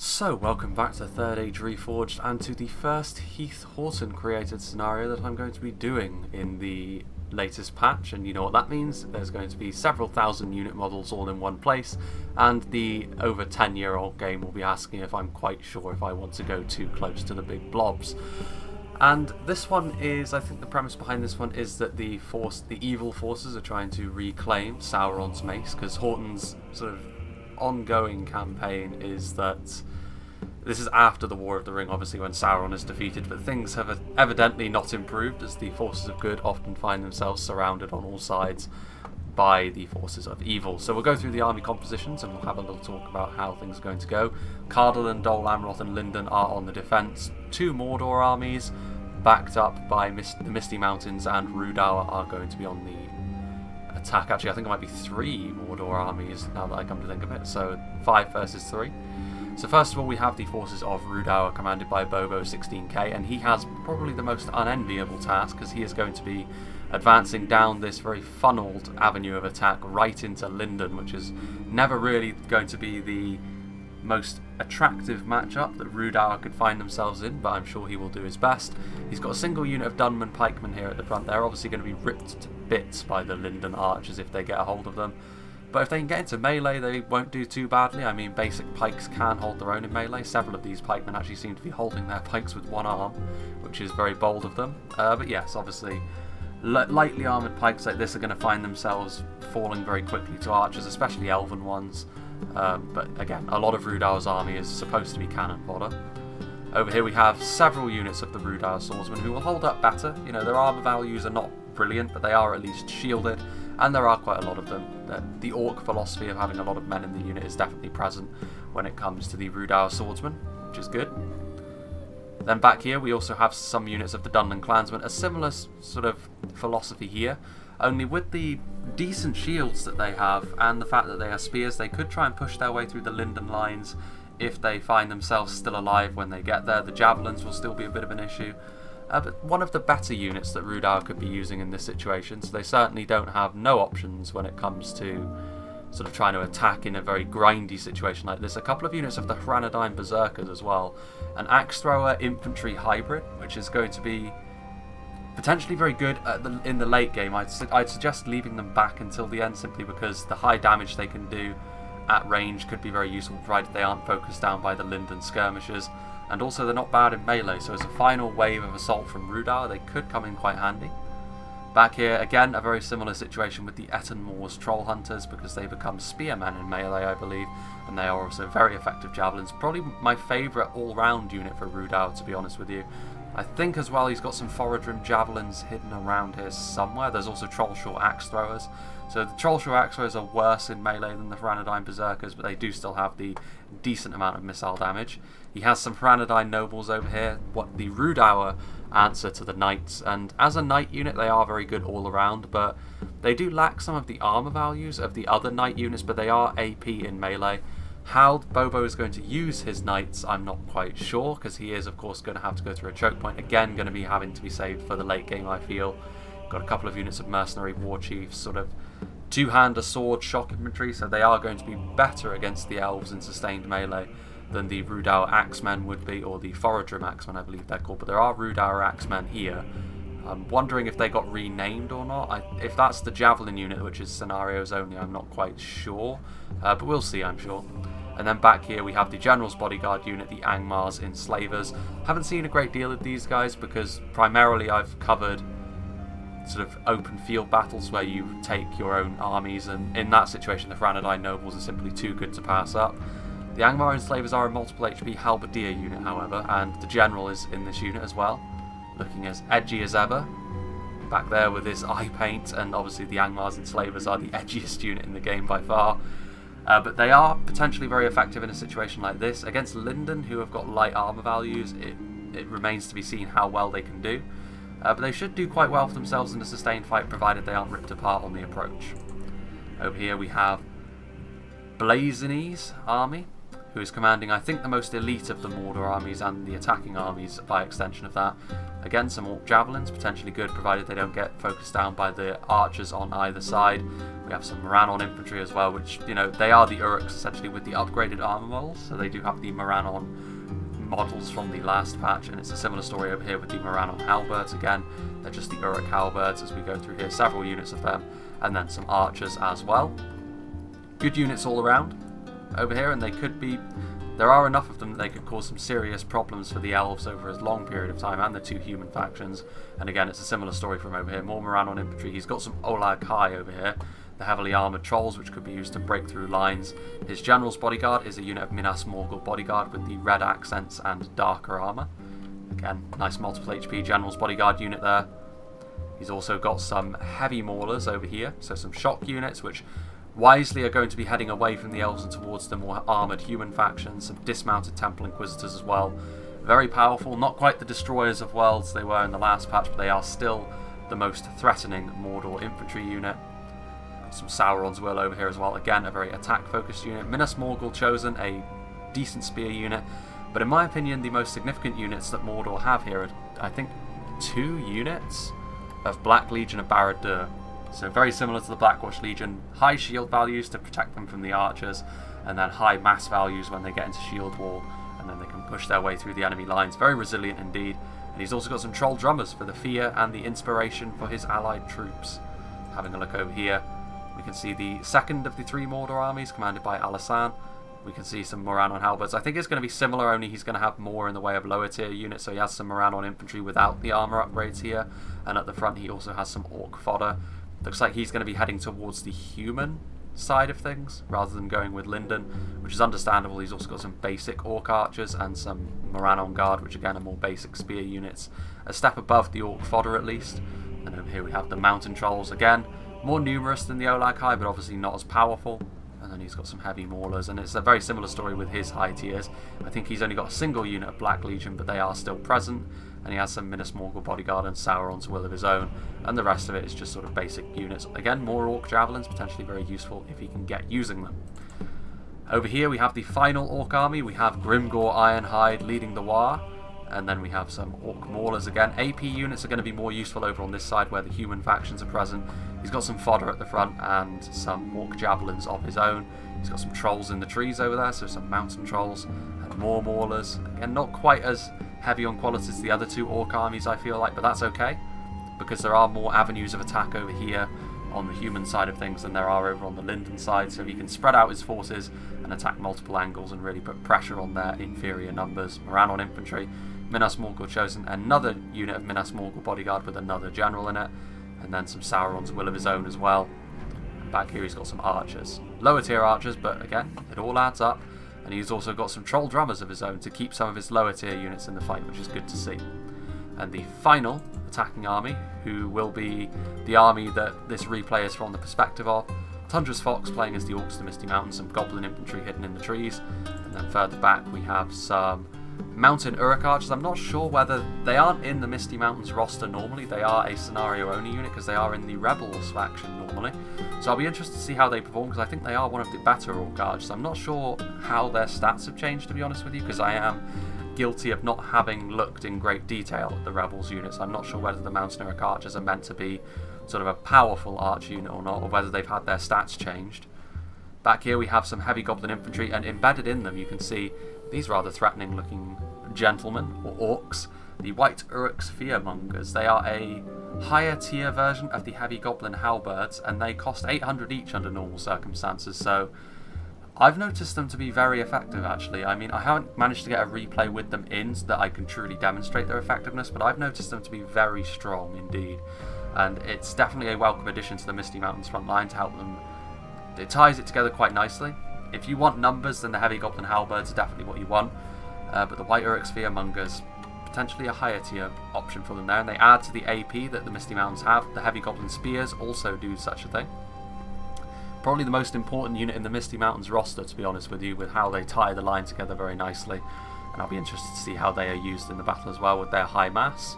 So, welcome back to 3rd Age Reforged and to the first Heath Horton created scenario that I'm going to be doing in the latest patch. And you know what that means? There's going to be several thousand unit models all in one place, and the over 10-year-old game will be asking if I'm quite sure if I want to go too close to the big blobs. And this one is, I think the premise behind this one is that the evil forces are trying to reclaim Sauron's mace, because Horton's sort of ongoing campaign is that this is after the War of the Ring, obviously, when Sauron is defeated, but things have evidently not improved, as the forces of good often find themselves surrounded on all sides by the forces of evil. So we'll go through the army compositions and we'll have a little talk about how things are going to go. Cardolan, Dol Amroth and Lindon are on the defence. 2 Mordor armies, backed up by the Misty Mountains and Rhudaur, are going to be on the attack. Actually, I think it might be 3 Mordor armies now that I come to think of it, so 5 versus 3. So first of all, we have the forces of Rhudaur, commanded by Bobo 16k, and he has probably the most unenviable task, because he is going to be advancing down this very funneled avenue of attack right into Lindon, which is never really going to be the most attractive matchup that Rhudaur could find themselves in, but I'm sure he will do his best. He's got a single unit of Dunman pikemen here at the front. They're obviously going to be ripped to bits by the Lindon archers if they get a hold of them. But if they can get into melee, they won't do too badly. I mean, basic pikes can hold their own in melee. Several of these pikemen actually seem to be holding their pikes with one arm, which is very bold of them. But yes, obviously, lightly armoured pikes like this are going to find themselves falling very quickly to archers, especially elven ones. But again, a lot of Rhudaur's army is supposed to be cannon fodder. Over here we have several units of the Rhudaur swordsmen who will hold up better. You know, their armour values are not brilliant, but they are at least shielded, and there are quite a lot of them. The orc philosophy of having a lot of men in the unit is definitely present when it comes to the Rhudaur swordsmen, which is good. Then back here we also have some units of the Dunman clansmen, a similar sort of philosophy here, only with the decent shields that they have and the fact that they are spears, they could try and push their way through the Lindon lines if they find themselves still alive when they get there. The javelins will still be a bit of an issue. But one of the better units that Rhudaur could be using in this situation, so they certainly don't have no options when it comes to sort of trying to attack in a very grindy situation like this. A couple of units of the Hranadine Berserkers as well. An axe thrower infantry hybrid, which is going to be potentially very good in the late game. I'd suggest leaving them back until the end, simply because the high damage they can do at range could be very useful, provided they aren't focused down by the Lindon skirmishers. And also they're not bad in melee, so as a final wave of assault from Rhudaur, they could come in quite handy. Back here, again, a very similar situation with the Etten Moors Troll Hunters, because they become spearmen in melee, I believe, and they are also very effective javelins. Probably my favourite all-round unit for Rhudaur, to be honest with you. I think as well he's got some Forodrim javelins hidden around here somewhere. There's also Trollshaw axe throwers. So the Trollshaw axe throwers are worse in melee than the Hranadine Berserkers, but they do still have the decent amount of missile damage. He has some Hranadine nobles over here, what the Rhudaur answer to the knights, and as a knight unit they are very good all around, but they do lack some of the armour values of the other knight units, but they are AP in melee. How Bobo is going to use his knights, I'm not quite sure, because he is of course going to have to go through a choke point. Again, going to be having to be saved for the late game, I feel. Got a couple of units of mercenary war chiefs, sort of two-hander sword shock infantry, so they are going to be better against the elves in sustained melee than the Rhudaur axemen would be, or the Forodrim axemen I believe they're called, but there are Rhudaur axemen here. I'm wondering if they got renamed or not. If that's the javelin unit, which is scenarios only, I'm not quite sure, but we'll see, I'm sure. And then back here we have the General's Bodyguard unit, the Angmar's Enslavers. Haven't seen a great deal of these guys because primarily I've covered sort of open field battles where you take your own armies, and in that situation the Hranadine nobles are simply too good to pass up. The Angmar Enslavers are a multiple HP halberdier unit, however, and the General is in this unit as well, looking as edgy as ever, back there with his eye paint, and obviously the Angmar's Enslavers are the edgiest unit in the game by far. But they are potentially very effective in a situation like this. Against Lindon, who have got light armour values, it remains to be seen how well they can do. But they should do quite well for themselves in a sustained fight, provided they aren't ripped apart on the approach. Over here we have Blazeny's army, who is commanding, I think, the most elite of the Mordor armies and the attacking armies by extension of that. Again, some Orc javelins, potentially good, provided they don't get focused down by the archers on either side. We have some Morannon infantry as well, which, you know, they are the Uruks essentially with the upgraded armor models, so they do have the Morannon models from the last patch, and it's a similar story over here with the Morannon halberds. Again, they're just the Uruk halberds as we go through here, several units of them, and then some archers as well. Good units all around over here, and there are enough of them that they could cause some serious problems for the elves over a long period of time, and the two human factions. And again, it's a similar story from over here. More Morannon infantry. He's got some Olag High over here, the heavily armoured trolls, which could be used to break through lines. His general's bodyguard is a unit of Minas Morgul bodyguard with the red accents and darker armour. Again, nice multiple HP general's bodyguard unit there. He's also got some heavy maulers over here, so some shock units, which wisely are going to be heading away from the elves and towards the more armoured human factions. Some dismounted temple inquisitors as well. Very powerful, not quite the destroyers of worlds they were in the last patch, but they are still the most threatening Mordor infantry unit. Some Sauron's Will over here as well, again a very attack focused unit. Minas Morgul chosen, a decent spear unit, but in my opinion the most significant units that Mordor have here are, I think, 2 units of Black Legion of Barad-dûr. So very similar to the Blackwash Legion, high shield values to protect them from the archers, and then high mass values when they get into shield wall, and then they can push their way through the enemy lines. Very resilient indeed. And he's also got some troll drummers for the fear and the inspiration for his allied troops. Having a look over here, we can see the second of the 3 Mordor armies commanded by Alasan. We can see some Morannon halberds. I think it's going to be similar, only he's going to have more in the way of lower tier units. So he has some Morannon infantry without the armour upgrades here, and at the front he also has some orc fodder. Looks like he's going to be heading towards the human side of things rather than going with Lindon, which is understandable. He's also got some basic orc archers and some Morannon guard, which again are more basic spear units, a step above the orc fodder at least. And over here we have the mountain trolls, again more numerous than the Olag High, but obviously not as powerful. And then he's got some heavy maulers, and it's a very similar story with his high tiers. I think he's only got a single unit of Black Legion, but they are still present. And he has some Minas Morgul bodyguard and Sauron's Will of his own, and the rest of it is just sort of basic units. Again, more orc javelins, potentially very useful if he can get using them. Over here we have the final orc army. We have Grimgore Ironhide leading the war, and then we have some orc maulers again. AP units are going to be more useful over on this side where the human factions are present. He's got some fodder at the front and some orc javelins of his own. He's got some trolls in the trees over there, so some mountain trolls and more maulers. Again, not quite as heavy on quality as the other 2 orc armies, I feel like, but that's okay, because there are more avenues of attack over here on the human side of things than there are over on the Lindon side, so he can spread out his forces and attack multiple angles and really put pressure on their inferior numbers. Morannon infantry, Minas Morgul chosen, another unit of Minas Morgul bodyguard with another general in it, and then some Sauron's Will of his own as well. And back here he's got some archers, lower tier archers, but again, it all adds up. And he's also got some troll drummers of his own to keep some of his lower tier units in the fight, which is good to see. And the final attacking army, who will be the army that this replay is from the perspective of, Tundra's Fox playing as the orcs of the Misty Mountains, some goblin infantry hidden in the trees, and then further back we have some mountain Uruk archers. I'm not sure whether they aren't in the Misty Mountains roster normally. They are a scenario only unit because they are in the Rebels faction normally. So I'll be interested to see how they perform, because I think they are one of the better Orc archers. I'm not sure how their stats have changed, to be honest with you, because I am guilty of not having looked in great detail at the Rebels units. I'm not sure whether the mountain Uruk archers are meant to be sort of a powerful arch unit or not, or whether they've had their stats changed. Back here we have some heavy goblin infantry, and embedded in them you can see these rather threatening looking gentlemen, or orcs, the White Uruks Fearmongers. They are a higher tier version of the heavy goblin halberds, and they cost 800 each under normal circumstances, so I've noticed them to be very effective actually. I mean, I haven't managed to get a replay with them in so that I can truly demonstrate their effectiveness, but I've noticed them to be very strong indeed, and it's definitely a welcome addition to the Misty Mountains front line to help them. It ties it together quite nicely. If you want numbers, then the heavy goblin halberds are definitely what you want, but the White Uruks Fearmongers, potentially a higher tier option for them there, and they add to the AP that the Misty Mountains have. The heavy goblin spears also do such a thing. Probably the most important unit in the Misty Mountains roster, to be honest with you, with how they tie the line together very nicely, and I'll be interested to see how they are used in the battle as well with their high mass.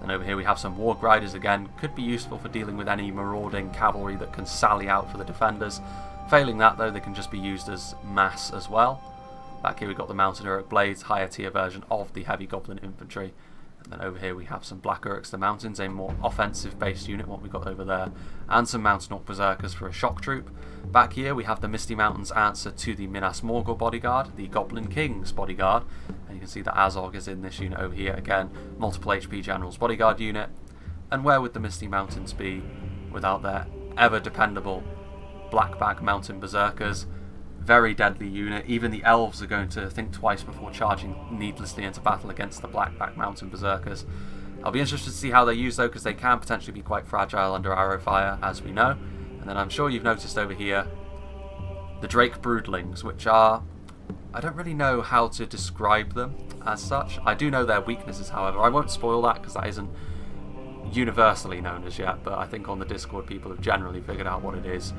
And over here we have some Warg Riders again, could be useful for dealing with any marauding cavalry that can sally out for the defenders. Failing that though, they can just be used as mass as well. Back here we've got the Mountain Uruk Blades, higher tier version of the heavy goblin infantry. And then over here we have some Black Uruks, the Mountains, a more offensive-based unit, what we've got over there, and some Mountain Orc Berserkers for a shock troop. Back here we have the Misty Mountains answer to the Minas Morgul bodyguard, the Goblin King's bodyguard, and you can see that Azog is in this unit over here, again, multiple HP General's bodyguard unit. And where would the Misty Mountains be without their ever-dependable Blackback Mountain Berserkers? Very deadly unit. Even the elves are going to think twice before charging needlessly into battle against the Blackback Mountain Berserkers. I'll be interested to see how they're used though, because they can potentially be quite fragile under arrow fire, as we know. And then I'm sure you've noticed over here the Drake Broodlings, which are... I don't really know how to describe them as such. I do know their weaknesses, however. I won't spoil that because that isn't universally known as yet, but I think on the Discord people have generally figured out what it is.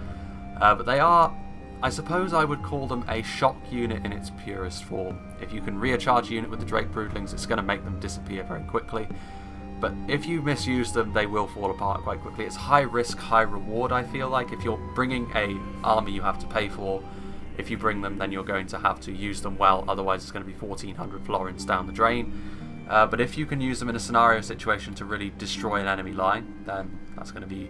But they are... I suppose I would call them a shock unit in its purest form. If you can recharge a unit with the Drake Broodlings, it's going to make them disappear very quickly. But if you misuse them, they will fall apart quite quickly. It's high risk, high reward, I feel like. If you're bringing a army you have to pay for, if you bring them, then you're going to have to use them well. Otherwise, it's going to be 1,400 florins down the drain. But if you can use them in a scenario situation to really destroy an enemy line, then that's going to be...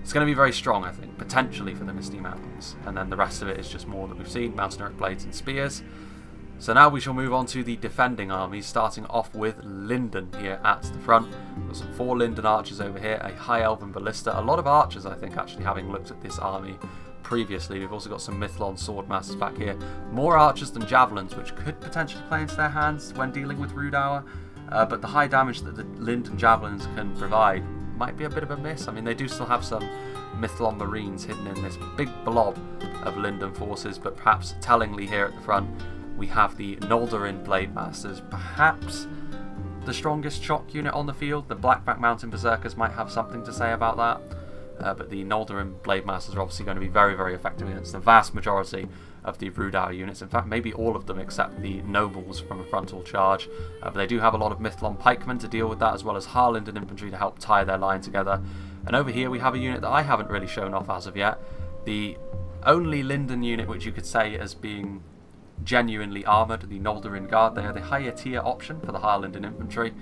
It's going to be very strong, I think, potentially for the Misty Mountains. And then the rest of it is just more that we've seen, Mountain Orc Blades and Spears. So now we shall move on to the defending armies, starting off with Lindon here at the front. We've got some 4 Lindon archers over here, a High Elven Ballista, a lot of archers, I think, actually, having looked at this army previously. We've also got some Mithlon Swordmasters back here. More archers than javelins, which could potentially play into their hands when dealing with Rhudaur. But the high damage that the Lindon javelins can provide might be a bit of a miss. I mean, they do still have some Mithlon Marines hidden in this big blob of Lindon forces, but perhaps tellingly here at the front we have the Noldorin Blade Masters, perhaps the strongest shock unit on the field. The Blackback Mountain Berserkers might have something to say about that, but the Noldorin Blade Masters are obviously going to be very, very effective against the vast majority of the Rhudaur units. In fact, maybe all of them except the Nobles from a frontal charge. But they do have a lot of Mithlon Pikemen to deal with that, as well as Harlindon Infantry to help tie their line together. And over here we have a unit that I haven't really shown off as of yet. The only Lindon unit which you could say as being genuinely armoured, the Noldorin Guard. They are the higher tier option for the Harlindon Infantry.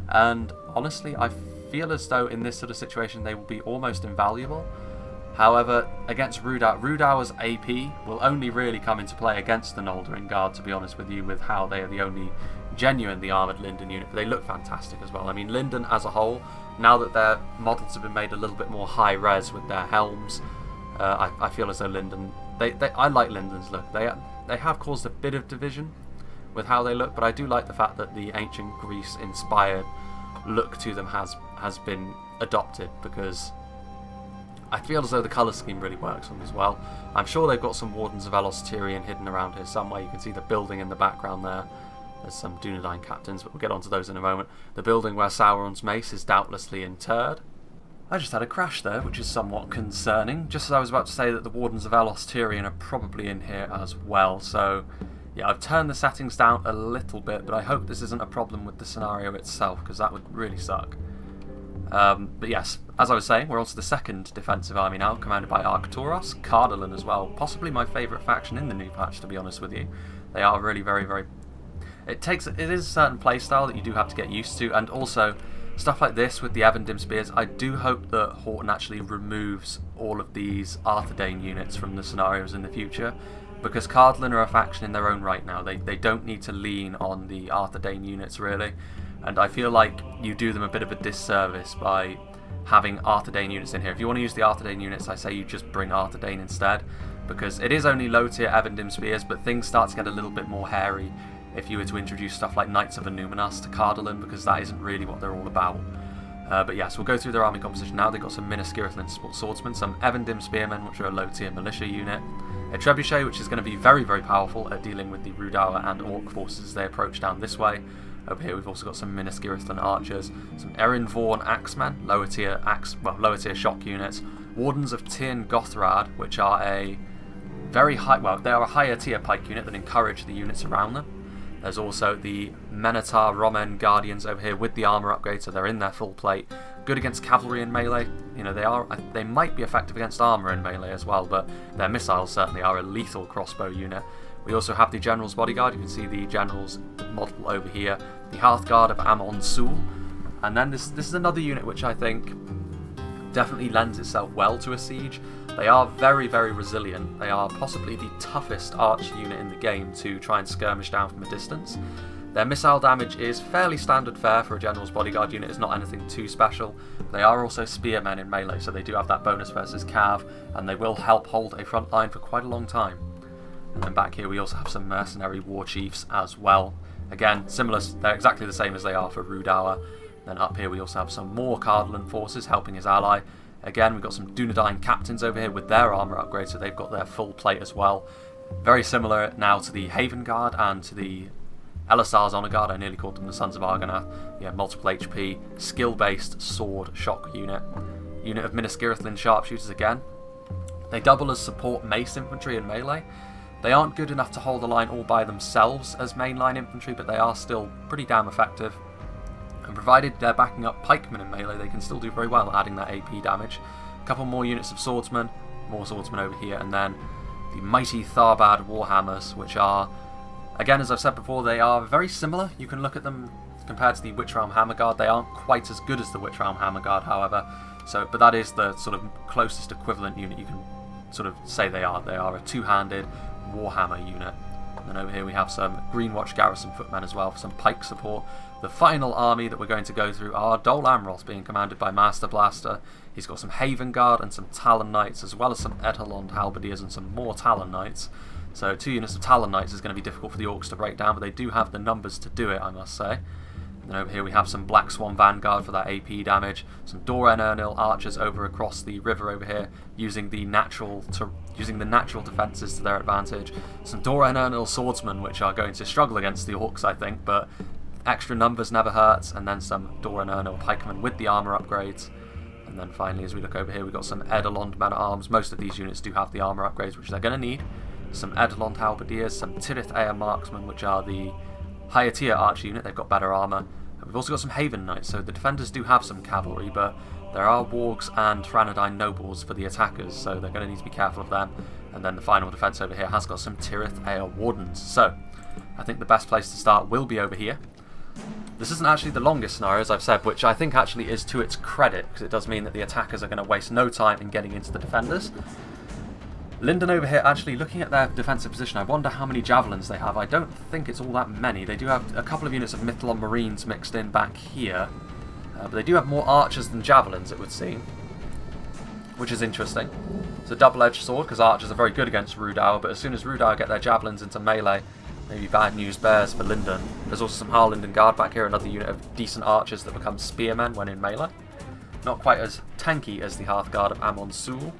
And honestly, I feel as though in this sort of situation they will be almost invaluable. However, against Rhudaur's AP will only really come into play against the Noldorin Guard, to be honest with you, with how they are the only genuinely armoured Lindon unit. But they look fantastic as well. I mean, Lindon as a whole, now that their models have been made a little bit more high res with their helms, I feel as though Lindon... I like Lindon's look. They have caused a bit of division with how they look, but I do like the fact that the ancient Greece-inspired look to them has been adopted, because I feel as though the colour scheme really works on them as well. I'm sure they've got some Wardens of Elos Tyrian hidden around here somewhere. You can see the building in the background there. There's some Dunedain captains, but we'll get onto those in a moment. The building where Sauron's mace is doubtlessly interred. I just had a crash there, which is somewhat concerning. Just as I was about to say that the Wardens of Elos Tyrian are probably in here as well. So, yeah, I've turned the settings down a little bit, but I hope this isn't a problem with the scenario itself, because that would really suck. But yes, as I was saying, we're on to the second defensive army now, commanded by Arcturus, Cardolan as well. Possibly my favourite faction in the new patch, to be honest with you. They are really very, very... It is a certain playstyle that you do have to get used to, and also stuff like this with the Evendim Spears. I do hope that Horton actually removes all of these Arthedain units from the scenarios in the future, because Cardolan are a faction in their own right now. They don't need to lean on the Arthedain units really, and I feel like you do them a bit of a disservice by having Arthedain units in here. If you want to use the Arthedain units, I say you just bring Arthedain instead, because it is only low tier Evendim Spears, but things start to get a little bit more hairy if you were to introduce stuff like Knights of Annuminas to Cardolan, because that isn't really what they're all about. But yes, we'll go through their army composition now. They've got some Minas Tirith swordsmen, some Evendim Spearmen, which are a low tier militia unit, a Trebuchet, which is going to be very, very powerful at dealing with the Rhudaur and Orc forces as they approach down this way. Over here we've also got some Minas Tirith archers, some Erin Vaughan axemen, lower tier shock units, Wardens of Tirn Gothrad, which are a very high, well, they are a higher tier pike unit that encourage the units around them. There's also the Menatar Romen Guardians over here with the armour upgrade, so they're in their full plate. Good against cavalry and melee. You know, they might be effective against armour and melee as well, but their missiles certainly are a lethal crossbow unit. We also have the General's Bodyguard. You can see the General's model over here. The Hearthguard of Amon Sul, And then this is another unit which I think definitely lends itself well to a siege. They are very, very resilient. They are possibly the toughest archer unit in the game to try and skirmish down from a distance. Their missile damage is fairly standard fare for a General's Bodyguard unit. It's not anything too special. They are also spearmen in melee, so they do have that bonus versus cav, and they will help hold a front line for quite a long time. And then back here we also have some mercenary war chiefs as well. Again, similar, they're exactly the same as they are for Rhudaur. Then up here we also have some more Cardolan forces helping his ally. Again, we've got some Dunedain captains over here with their armour upgrades, so they've got their full plate as well. Very similar now to the Haven Guard and to the Elisar's Honour Guard. I nearly called them the Sons of Argonath. Yeah, multiple HP, skill-based sword shock unit. Unit of Minas Tirith sharpshooters again. They double as support mace infantry in melee. They aren't good enough to hold the line all by themselves as mainline infantry, but they are still pretty damn effective. And provided they're backing up pikemen in melee, they can still do very well adding that AP damage. A couple more units of swordsmen, more swordsmen over here, and then the mighty Tharbad Warhammers, which are, again, as I've said before, they are very similar. You can look at them compared to the Witch Realm Hammer Guard. They aren't quite as good as the Witch Realm Hammer Guard, however. But that is the sort of closest equivalent unit you can sort of say they are. They are a two-handed Warhammer unit. And then over here we have some Greenwatch Garrison footmen as well for some pike support. The final army that we're going to go through are Dol Amroth, being commanded by Master Blaster. He's got some Haven Guard and some Talon Knights, as well as some Edelond Halberdiers and some more Talon Knights. So 2 units of Talon Knights is going to be difficult for the Orcs to break down, but they do have the numbers to do it, I must say. And then over here we have some Black Swan Vanguard for that AP damage, some Doran Ernil archers over across the river over here, using the natural defences to their advantage. Some Doran Ernil swordsmen, which are going to struggle against the Orcs, I think, but extra numbers never hurts. And then some Doran Ernil pikemen with the armour upgrades. And then finally, as we look over here, we've got some Edelond men-at-arms. Most of these units do have the armour upgrades, which they're going to need. Some Edelond Halberdiers, some Tirith Air marksmen, which are the higher tier archer unit. They've got better armour. And we've also got some Haven Knights, so the defenders do have some cavalry, but there are wargs and Thranodine nobles for the attackers, so they're going to need to be careful of them. And then the final defence over here has got some Tirith Air wardens. So I think the best place to start will be over here. This isn't actually the longest scenario, as I've said, which I think actually is to its credit, because it does mean that the attackers are going to waste no time in getting into the defenders. Lindon over here, actually, looking at their defensive position, I wonder how many javelins they have. I don't think it's all that many. They do have a couple of units of Mythalon Marines mixed in back here, but they do have more archers than javelins, it would seem, which is interesting. It's a double-edged sword, because archers are very good against Rhudaur, but as soon as Rhudaur get their javelins into melee, maybe bad news bears for Lindon. There's also some Harlinden Guard back here, another unit of decent archers that become spearmen when in melee. Not quite as tanky as the Hearth Guard of Amon Sul,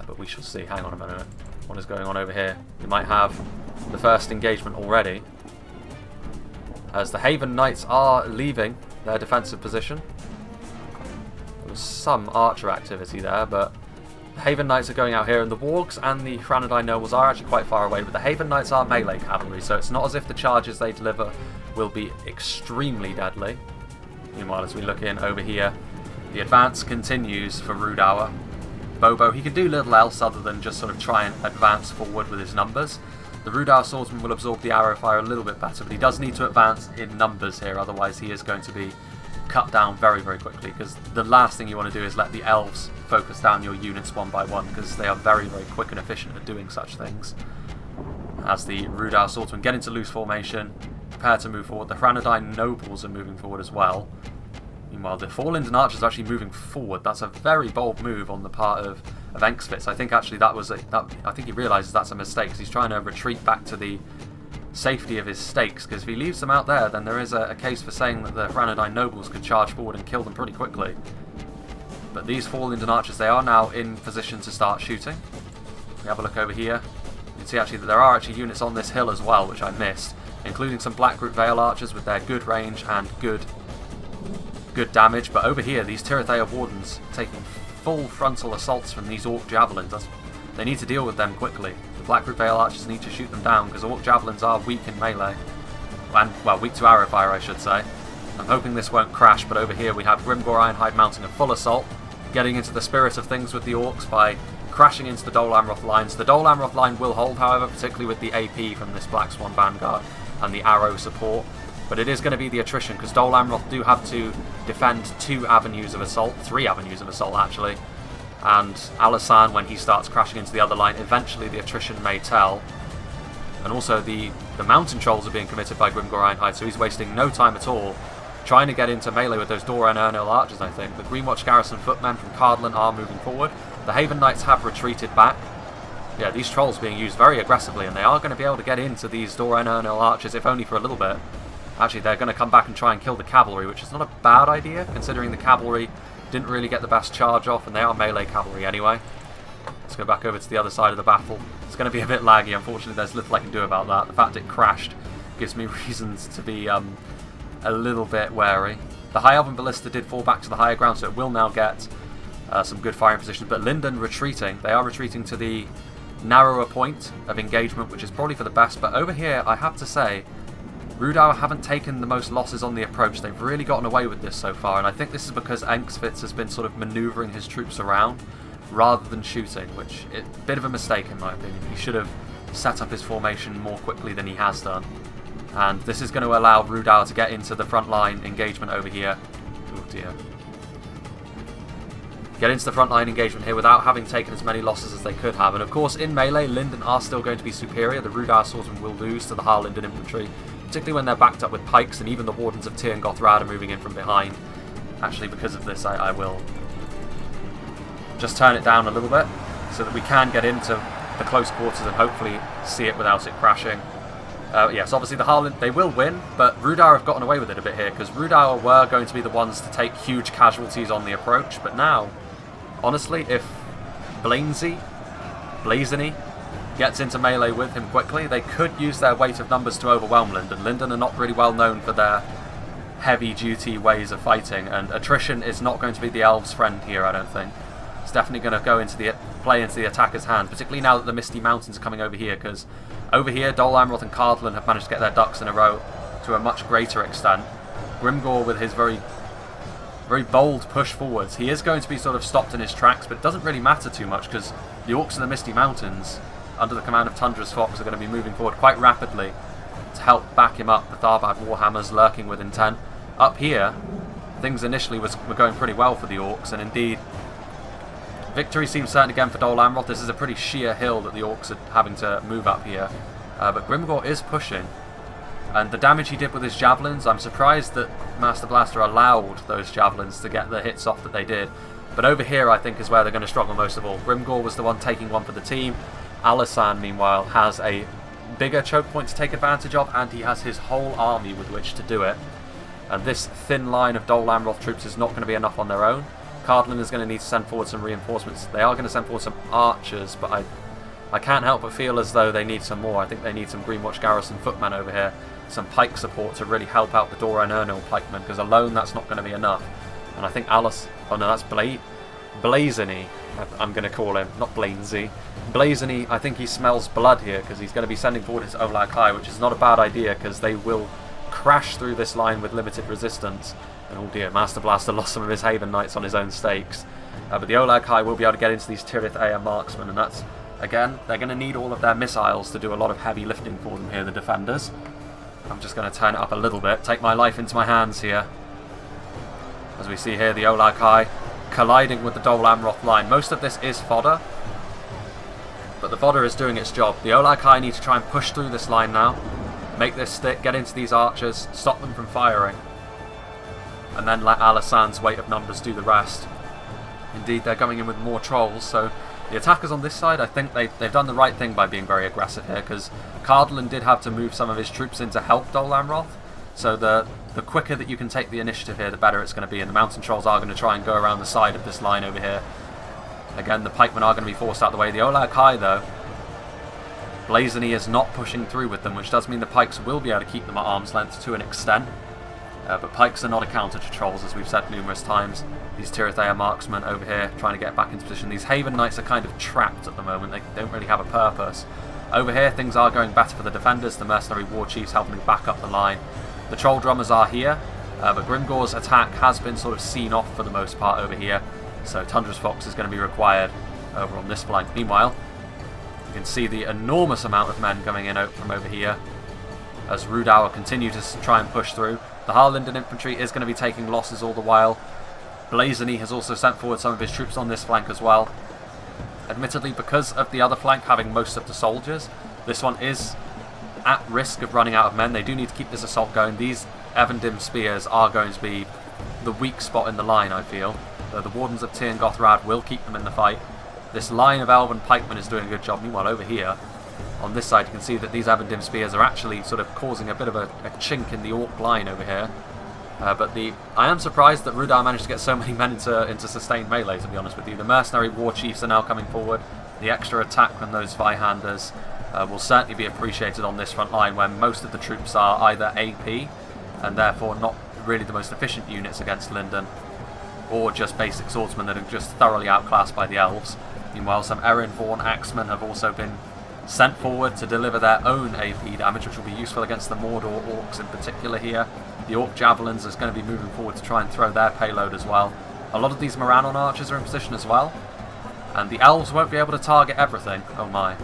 but we shall see. Hang on a minute. What is going on over here? We might have the first engagement already, as the Haven Knights are leaving their defensive position. There was some archer activity there, but the Haven Knights are going out here, and the Wargs and the Thranodine nobles are actually quite far away, but the Haven Knights are melee cavalry, so it's not as if the charges they deliver will be extremely deadly. Meanwhile, as we look in over here, the advance continues for Rhudaur. Bobo, he can do little else other than just sort of try and advance forward with his numbers. The Rhudaur swordsman will absorb the arrow fire a little bit better, but he does need to advance in numbers here, otherwise he is going to be cut down very, very quickly, because the last thing you want to do is let the elves focus down your units one by one, because they are very, very quick and efficient at doing such things. As the Rhudaur swordsmen get into loose formation, prepare to move forward, the Thranodine nobles are moving forward as well. Meanwhile, the 4 Lindon archers are actually moving forward. That's a very bold move on the part of Engsfitz. I think actually that was I think he realises that's a mistake, because he's trying to retreat back to the safety of his stakes, because if he leaves them out there, then there is a case for saying that the Thranodine nobles could charge forward and kill them pretty quickly. But these 4 Lindon archers, they are now in position to start shooting. We have a look over here. You can see actually that there are actually units on this hill as well, which I missed, including some Blackroot Vale archers with their good range and good damage. But over here, these Tirith wardens taking full frontal assaults from these Orc javelins. They need to deal with them quickly. The Blackroot Vale archers need to shoot them down, because Orc javelins are weak in melee. And, well, weak to arrow fire, I should say. I'm hoping this won't crash, but over here we have Grimgore Ironhide mounting a full assault, getting into the spirit of things with the Orcs by crashing into the Dol Amroth lines. The Dol Amroth line will hold, however, particularly with the AP from this Black Swan Vanguard and the arrow support. But it is going to be the attrition, because Dol Amroth do have to defend 3 avenues of assault actually. And Alasan, when he starts crashing into the other line, eventually the attrition may tell. And also the mountain trolls are being committed by Grimgore Ironhide, so he's wasting no time at all trying to get into melee with those Dol and Ernil archers, I think. The Greenwatch Garrison footmen from Cardolan are moving forward. The Haven Knights have retreated back. Yeah, these trolls being used very aggressively, and they are going to be able to get into these Dol and Ernil archers, if only for a little bit. Actually, they're going to come back and try and kill the cavalry, which is not a bad idea, considering the cavalry didn't really get the best charge off, and they are melee cavalry anyway. Let's go back over to the other side of the battle. It's going to be a bit laggy, unfortunately. There's little I can do about that. The fact it crashed gives me reasons to be a little bit wary. The High Elven Ballista did fall back to the higher ground, so it will now get some good firing positions. But Lindon retreating. They are retreating to the narrower point of engagement, which is probably for the best. But over here, I have to say, Rhudaur haven't taken the most losses on the approach. They've really gotten away with this so far, and I think this is because Engsvitz has been sort of manoeuvring his troops around rather than shooting, which is a bit of a mistake in my opinion. He should have set up his formation more quickly than he has done. And this is going to allow Rhudaur to get into the front line engagement over here. Oh dear. Get into the front line engagement here without having taken as many losses as they could have. And of course, in melee, Lindon are still going to be superior. The Rhudaur swordsmen will lose to the Harlindon infantry, particularly when they're backed up with pikes, and even the Wardens of Tyr and Gothrad are moving in from behind. Actually, because of this, I will just turn it down a little bit so that we can get into the close quarters and hopefully see it without it crashing. Yes, obviously the Harland, they will win, but Rhudaur have gotten away with it a bit here, because Rhudaur were going to be the ones to take huge casualties on the approach, but now, honestly, if Blazeny gets into melee with him quickly, they could use their weight of numbers to overwhelm Lindon. Lindon are not really well known for their heavy-duty ways of fighting, and attrition is not going to be the elves' friend here, I don't think. It's definitely going to go into play into the attacker's hand, particularly now that the Misty Mountains are coming over here, because over here Dol Amroth and Cardolan have managed to get their ducks in a row to a much greater extent. Grimgore, with his very bold push forwards, he is going to be sort of stopped in his tracks, but it doesn't really matter too much, because the Orcs of the Misty Mountains, under the command of Tundra's Fox, are going to be moving forward quite rapidly to help back him up. The Tharbad Warhammers lurking with intent. Up here, things initially were going pretty well for the Orcs, and indeed, victory seems certain again for Dol Amroth. This is a pretty sheer hill that the Orcs are having to move up here. But Grimgore is pushing, and the damage he did with his javelins, I'm surprised that Master Blaster allowed those javelins to get the hits off that they did. But over here, I think, is where they're going to struggle most of all. Grimgore was the one taking one for the team. Alasan, meanwhile, has a bigger choke point to take advantage of, and he has his whole army with which to do it. And this thin line of Dol Amroth troops is not going to be enough on their own. Cardolan is going to need to send forward some reinforcements. They are going to send forward some archers, but I can't help but feel as though they need some more. I think they need some Greenwatch Garrison footmen over here, some pike support to really help out the Dol and Ernil pikemen, because alone that's not going to be enough. And I think Alice... Oh no, that's Blazeny, I'm going to call him, not Blazeny. Blazeny, I think he smells blood here, because he's going to be sending forward his Olag High, which is not a bad idea, because they will crash through this line with limited resistance. And oh dear, Master Blaster lost some of his Haven Knights on his own stakes. But the Olag High will be able to get into these Tirith Aya marksmen, and that's, again, they're going to need all of their missiles to do a lot of heavy lifting for them here, the defenders. I'm just going to turn it up a little bit, take my life into my hands here. As we see here, the Olag High colliding with the Dol Amroth line. Most of this is fodder, but the fodder is doing its job. The Olag High need to try and push through this line now, make this stick, get into these archers, stop them from firing, and then let Alasan's weight of numbers do the rest. Indeed, they're going in with more trolls, so the attackers on this side, I think they've done the right thing by being very aggressive here, because Cardolan did have to move some of his troops in to help Dol Amroth, so the quicker that you can take the initiative here, the better it's going to be, and the mountain trolls are going to try and go around the side of this line over here. Again, the pikemen are going to be forced out of the way. The Olag High, though, Blazeny is not pushing through with them, which does mean the pikes will be able to keep them at arm's length to an extent. But pikes are not a counter to trolls, as we've said numerous times. These Tirith Aya marksmen over here trying to get back into position. These Haven Knights are kind of trapped at the moment. They don't really have a purpose. Over here, things are going better for the defenders. The mercenary war chiefs helping back up the line. The troll drummers are here, but Grimgore's attack has been sort of seen off for the most part over here. So Tundra's Fox is going to be required over on this flank. Meanwhile, you can see the enormous amount of men coming in out from over here. as Rhudaur continue to try and push through. The Lindon infantry is going to be taking losses all the while. Blazony has also sent forward some of his troops on this flank as well. Admittedly, because of the other flank having most of the soldiers, this one is at risk of running out of men. They do need to keep this assault going. These Evendim spears are going to be the weak spot in the line, I feel. Though the Wardens of Tir and Gothrad will keep them in the fight. This line of Elven pikemen is doing a good job. Meanwhile, over here, on this side, you can see that these Evendim spears are actually sort of causing a bit of a chink in the Orc line over here. I am surprised that Rhudaur managed to get so many men into sustained melee, to be honest with you. The mercenary war chiefs are now coming forward. The extra attack from those Zweihanders will certainly be appreciated on this front line, where most of the troops are either AP, and therefore not really the most efficient units against Lindon, or just basic swordsmen that are just thoroughly outclassed by the elves. Meanwhile, some Erin-born axemen have also been sent forward to deliver their own AP damage, which will be useful against the Mordor orcs in particular here. The Orc Javelins is going to be moving forward to try and throw their payload as well. A lot of these Morannon archers are in position as well. And the elves won't be able to target everything. Oh my.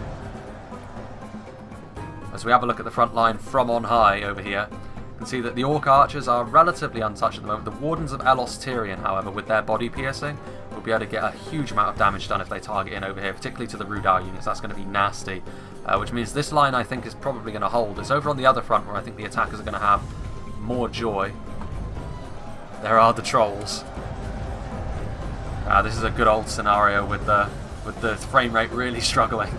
As we have a look at the front line from on high over here, you can see that the Orc archers are relatively untouched at the moment. The Wardens of Elos Tyrian, however, with their body piercing, will be able to get a huge amount of damage done if they target in over here, particularly to the Rhudaur units. That's going to be nasty. Which means this line, I think, is probably going to hold. It's over on the other front where I think the attackers are going to have more joy. There are the trolls. This is a good old scenario with the frame rate really struggling.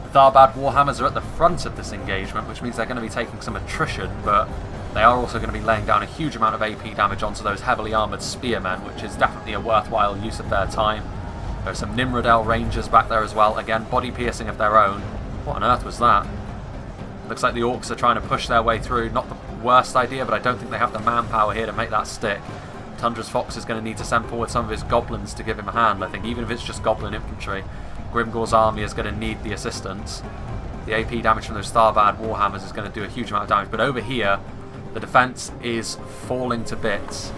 The Tharbad Warhammers are at the front of this engagement, which means they're going to be taking some attrition, but they are also going to be laying down a huge amount of AP damage onto those heavily armoured spearmen, which is definitely a worthwhile use of their time. There are some Nimrodel Rangers back there as well. Again, body piercing of their own. What on earth was that? Looks like the Orcs are trying to push their way through. Not the worst idea, but I don't think they have the manpower here to make that stick. Tundra's Fox is going to need to send forward some of his goblins to give him a hand, I think, even if it's just goblin infantry. Grimgore's army is going to need the assistance. The AP damage from those Tharbad Warhammers is going to do a huge amount of damage, but over here, the defence is falling to bits.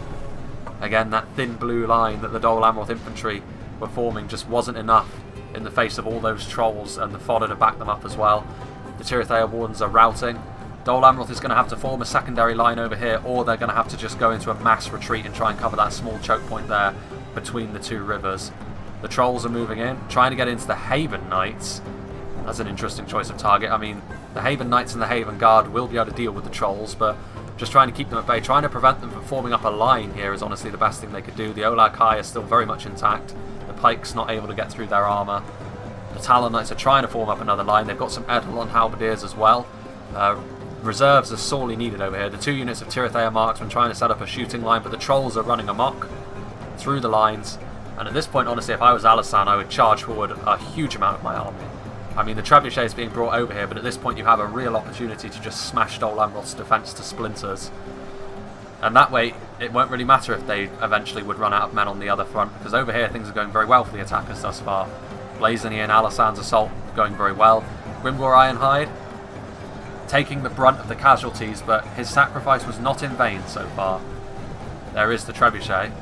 Again, that thin blue line that the Dol Amroth infantry were forming just wasn't enough in the face of all those trolls and the fodder to back them up as well. The Tirithea Wardens are routing. Dol Amroth is going to have to form a secondary line over here, or they're going to have to just go into a mass retreat and try and cover that small choke point there between the two rivers. The trolls are moving in, trying to get into the Haven Knights. That's an interesting choice of target. I mean, the Haven Knights and the Haven Guard will be able to deal with the trolls, but just trying to keep them at bay, trying to prevent them from forming up a line here is honestly the best thing they could do. The Olag Kai are still very much intact. The Pike's not able to get through their armour. The Talon Knights are trying to form up another line. They've got some Eidolon Halberdiers as well. Reserves are sorely needed over here. The two units of Tirithea marksmen trying to set up a shooting line, but the trolls are running amok through the lines. And at this point, honestly, if I was Alisan, I would charge forward a huge amount of my army. I mean, the Trebuchet is being brought over here, but at this point you have a real opportunity to just smash Dol Amroth's defence to splinters. And that way, it won't really matter if they eventually would run out of men on the other front, because over here things are going very well for the attackers thus far. Blazony and Alisan's assault going very well. Grimgore Ironhide taking the brunt of the casualties, but his sacrifice was not in vain so far. There is the Trebuchet,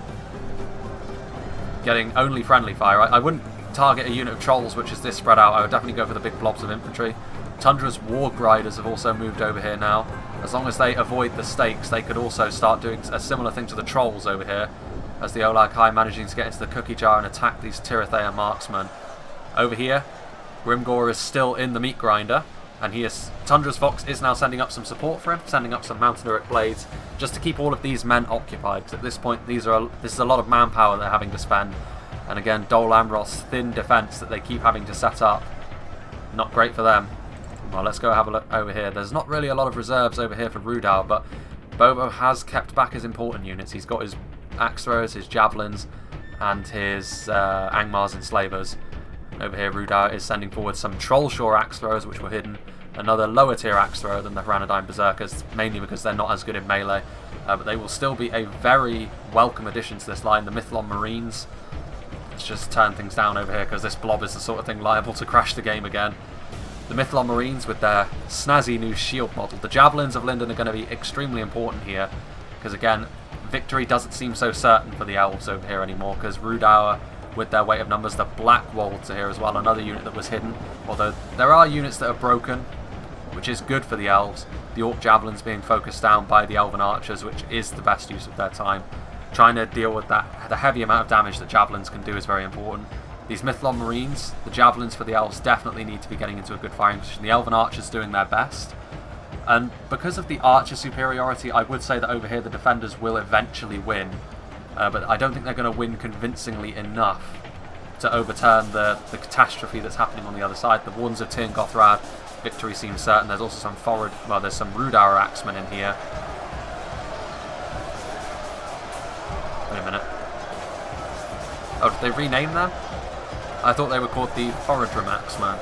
getting only friendly fire. I wouldn't target a unit of trolls which is this spread out. I would definitely go for the big blobs of infantry. Tundra's Warg Riders have also moved over here now. As long as they avoid the stakes, they could also start doing a similar thing to the trolls over here, as the Olag Kai managing to get into the cookie jar and attack these Tirithea marksmen. Over here, Grimgore is still in the meat grinder, and Tundra's Fox is now sending up some support for him, sending up some Mountain Uruk blades, just to keep all of these men occupied, because at this point this is a lot of manpower they're having to spend. And again, Dol Amroth's thin defence that they keep having to set up, not great for them. Well, let's go have a look over here. There's not really a lot of reserves over here for Rhudaur, but Bobo has kept back his important units. He's got his axe throwers, his javelins, and his Angmar's enslavers. Over here, Rhudaur is sending forward some Trollshaw axe throwers, which were hidden. Another lower tier axe thrower than the Hranadine Berserkers, mainly because they're not as good in melee. But they will still be a very welcome addition to this line. The Mithlon Marines. Let's just turn things down over here, because this blob is the sort of thing liable to crash the game again. The Mithlon Marines with their snazzy new shield model. The Javelins of Lindon are going to be extremely important here, because again, victory doesn't seem so certain for the Elves over here anymore, because Rhudaur, with their weight of numbers, the Black Wolves are here as well, another unit that was hidden. Although there are units that are broken. which is good for the elves. The orc javelins being focused down by the elven archers, which is the best use of their time. Trying to deal with that, the heavy amount of damage that javelins can do is very important. These Mithlond Marines, the javelins for the elves definitely need to be getting into a good firing position. The elven archers doing their best. And because of the archer superiority, I would say that over here the defenders will eventually win. But I don't think they're going to win convincingly enough to overturn the catastrophe that's happening on the other side. The Wardens of Tir Gothrad, victory seems certain. There's also some forward, well, there's some Rhudaur axemen in here. Wait a minute. Oh, did they rename them? I thought they were called the Foradrim axemen.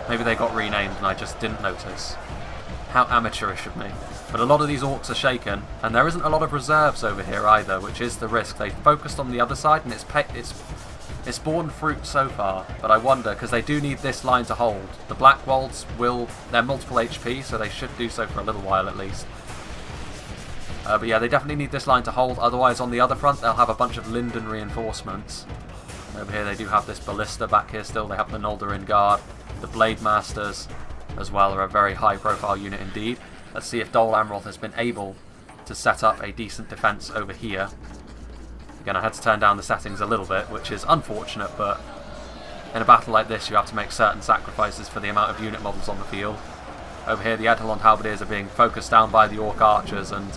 Maybe they got renamed and I just didn't notice. How amateurish of me. But a lot of these orcs are shaken, and there isn't a lot of reserves over here either, which is the risk. They focused on the other side, and it's borne fruit so far. But I wonder, because they do need this line to hold. The Blackwolds they're multiple HP, so they should do so for a little while at least. But yeah, they definitely need this line to hold, otherwise on the other front they'll have a bunch of Lindon reinforcements. Over here they do have this ballista back here still, they have the Noldorin Guard, the Blade Masters as well are a very high profile unit indeed. Let's see if Dol Amroth has been able to set up a decent defence over here. Again, I had to turn down the settings a little bit, which is unfortunate, but in a battle like this you have to make certain sacrifices for the amount of unit models on the field. Over here the Edelond Halberdiers are being focused down by the Orc Archers and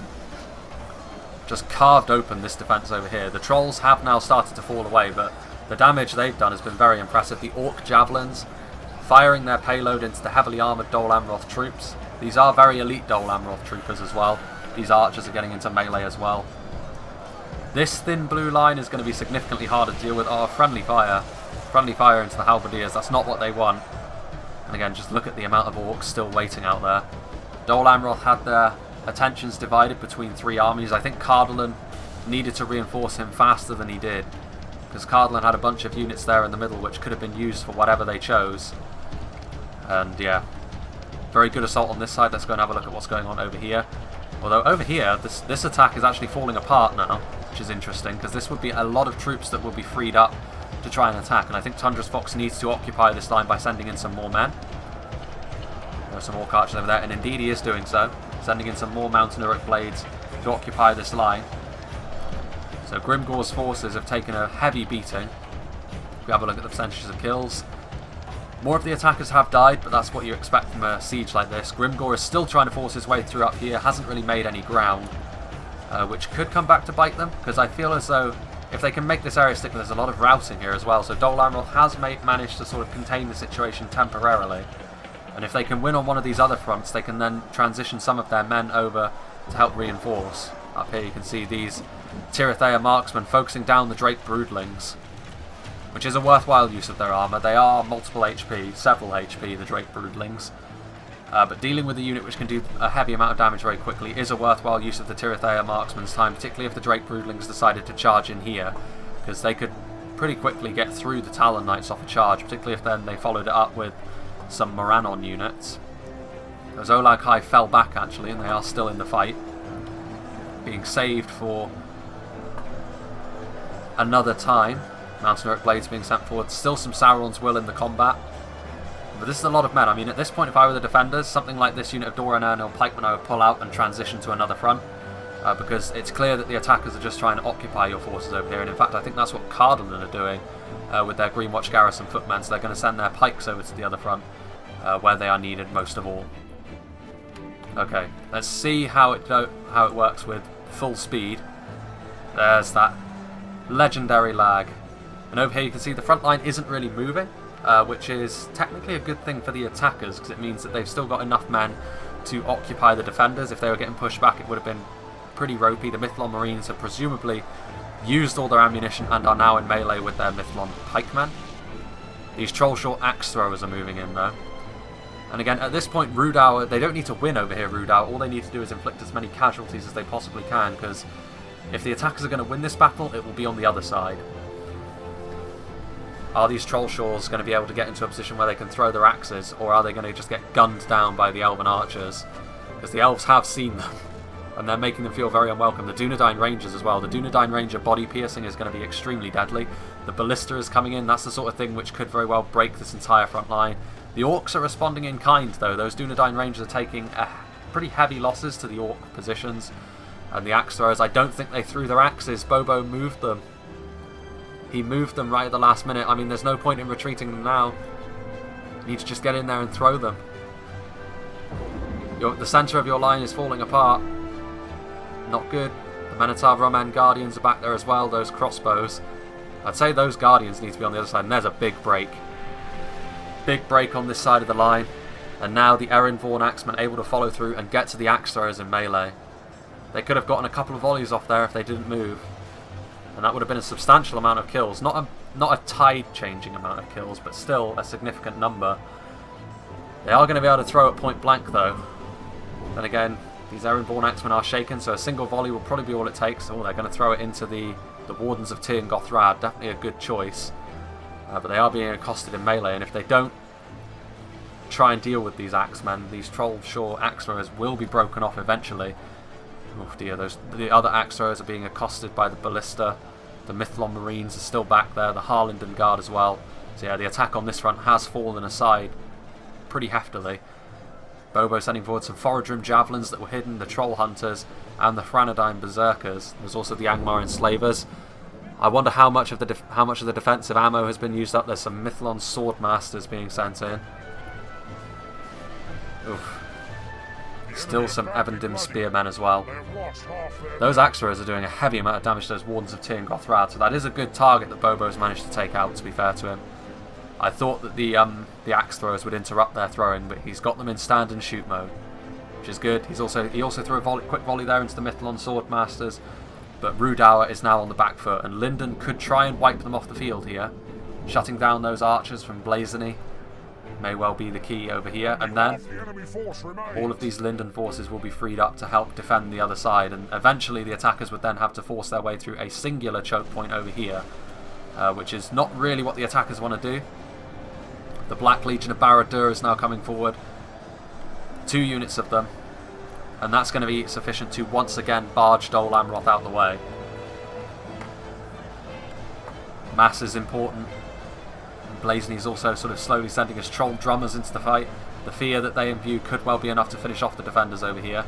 just carved open this defence over here. The Trolls have now started to fall away, but the damage they've done has been very impressive. The Orc Javelins firing their payload into the heavily armoured Dol Amroth troops. These are very elite Dol Amroth troopers as well. These archers are getting into melee as well. This thin blue line is going to be significantly harder to deal with. Oh, friendly fire. Friendly fire into the Halberdiers. That's not what they want. And again, just look at the amount of orcs still waiting out there. Dol Amroth had their attentions divided between three armies. I think Cardolan needed to reinforce him faster than he did, because Cardolan had a bunch of units there in the middle which could have been used for whatever they chose. And yeah, very good assault on this side. Let's go and have a look at what's going on over here. Although over here, this attack is actually falling apart now, which is interesting, because this would be a lot of troops that would be freed up to try and attack. And I think Tundra's Fox needs to occupy this line by sending in some more men. There are some Orc Archers over there, and indeed he is doing so, sending in some more Mountain Uruk Blades to occupy this line. So Grimgore's forces have taken a heavy beating. If we have a look at the percentages of kills, more of the attackers have died, but that's what you expect from a siege like this. Grimgore is still trying to force his way through up here, hasn't really made any ground, which could come back to bite them, because I feel as though if they can make this area stick, there's a lot of routing here as well. So Dol Amroth has managed to sort of contain the situation temporarily, and if they can win on one of these other fronts, they can then transition some of their men over to help reinforce. Up here you can see these Tirithea marksmen focusing down the Drake Broodlings, which is a worthwhile use of their armour. They are multiple HP, several HP, the Drake Broodlings. But dealing with a unit which can do a heavy amount of damage very quickly is a worthwhile use of the Tirithea marksman's time, particularly if the Drake Broodlings decided to charge in here, because they could pretty quickly get through the Talon Knights off a charge, particularly if then they followed it up with some Morannon units. As Olag High fell back actually, and they are still in the fight, being saved for another time. Mountain Uruk Blades being sent forward. Still some Sauron's Will in the combat. But this is a lot of men. I mean, at this point, if I were the defenders, something like this unit of Doran or Pikemen, I would pull out and transition to another front. Because it's clear that the attackers are just trying to occupy your forces over here. And in fact, I think that's what Cardolan are doing with their Greenwatch Garrison footmen. So they're going to send their pikes over to the other front, where they are needed most of all. Okay, let's see how it works with full speed. There's that legendary lag. And over here you can see the front line isn't really moving, which is technically a good thing for the attackers, because it means that they've still got enough men to occupy the defenders. If they were getting pushed back, it would have been pretty ropey. The Mithlond Marines have presumably used all their ammunition and are now in melee with their Mithlond pikemen. These Trollshaw axe throwers are moving in though. And again, at this point, Rhudaur, they don't need to win over here, Rhudaur. All they need to do is inflict as many casualties as they possibly can, because if the attackers are going to win this battle, it will be on the other side. Are these Trollshaws going to be able to get into a position where they can throw their axes, or are they going to just get gunned down by the Elven Archers? Because the Elves have seen them, and they're making them feel very unwelcome. The Dunedain Rangers as well. The Dunedain Ranger body piercing is going to be extremely deadly. The Ballista is coming in. That's the sort of thing which could very well break this entire front line. The Orcs are responding in kind, though. Those Dunedain Rangers are taking pretty heavy losses to the Orc positions. And the axe throwers, I don't think they threw their axes. Bobo moved them. He moved them right at the last minute. I mean, there's no point in retreating them now. You need to just get in there and throw them. The centre of your line is falling apart. Not good. The Minotaur Roman Guardians are back there as well, those crossbows. I'd say those Guardians need to be on the other side, and there's a big break. Big break on this side of the line. And now the Erenvorn Axemen able to follow through and get to the axe throwers in melee. They could have gotten a couple of volleys off there if they didn't move. And that would have been a substantial amount of kills. Not a tide-changing amount of kills, but still a significant number. They are going to be able to throw at point blank, though. Then again, these Erenvorn Axemen are shaken, so a single volley will probably be all it takes. Oh, they're going to throw it into the Wardens of Tir Gothrad. Definitely a good choice. But they are being accosted in melee, and if they don't try and deal with these Axemen, these Trollshaw axe throwers will be broken off eventually. Oh dear, the other axe throwers are being accosted by the Ballista. The Mithlon Marines are still back there, the Harlinden Guard as well. So yeah, the attack on this front has fallen aside pretty heftily. Bobo sending forward some Forodrim Javelins that were hidden, the Troll Hunters, and the Franadine Berserkers. There's also the Angmar Enslavers. I wonder how much of the defensive ammo has been used up. There's some Mithlon Swordmasters being sent in. Oof. Still some Evendim Spearmen as well. Those axe throwers are doing a heavy amount of damage to those Wardens of Tir Gothrad, so that is a good target that Bobo's managed to take out, to be fair to him. I thought that the axe throwers would interrupt their throwing, but he's got them in stand and shoot mode, which is good. He also threw a quick volley there into the Mithlon Swordmasters, but Rhudaur is now on the back foot, and Lindon could try and wipe them off the field here. Shutting down those archers from Blazony may well be the key over here, and then all of these Lindon forces will be freed up to help defend the other side, and eventually the attackers would then have to force their way through a singular choke point over here, which is not really what the attackers want to do. The Black Legion of Barad-dûr is now coming forward. 2 units of them, and that's going to be sufficient to once again barge Dol Amroth out the way. Mass is important. Blazony is also sort of slowly sending his Troll Drummers into the fight. The fear that they imbue could well be enough to finish off the defenders over here.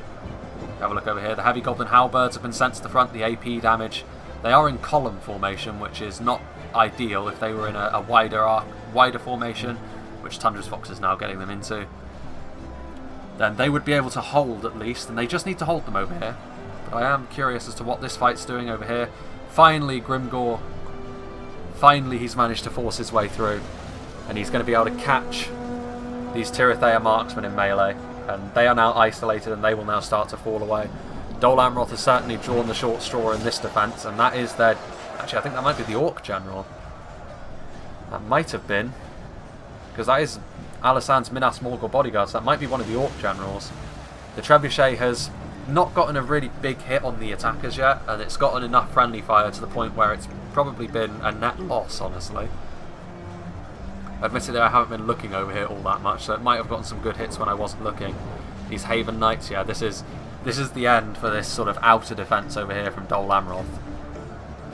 Have a look over here. The Heavy Goblin Halberds have been sent to the front. The AP damage. They are in column formation, which is not ideal. If they were in a wider formation, which Tundra's Fox is now getting them into, then they would be able to hold at least, and they just need to hold them over here. But I am curious as to what this fight's doing over here. Finally, Grimgore. Finally, he's managed to force his way through, and he's going to be able to catch these Tirithea marksmen in melee, and they are now isolated, and they will now start to fall away. Dol Amroth has certainly drawn the short straw in this defence, and that is their... Actually, I think that might be the Orc General. That might have been, because that is Alisand's Minas Morgul bodyguards. That might be one of the Orc Generals. The Trebuchet has not gotten a really big hit on the attackers yet, and it's gotten enough friendly fire to the point where it's probably been a net loss, honestly. Admittedly, I haven't been looking over here all that much, so it might have gotten some good hits when I wasn't looking. These Haven Knights, yeah, this is the end for this sort of outer defence over here from Dol Amroth.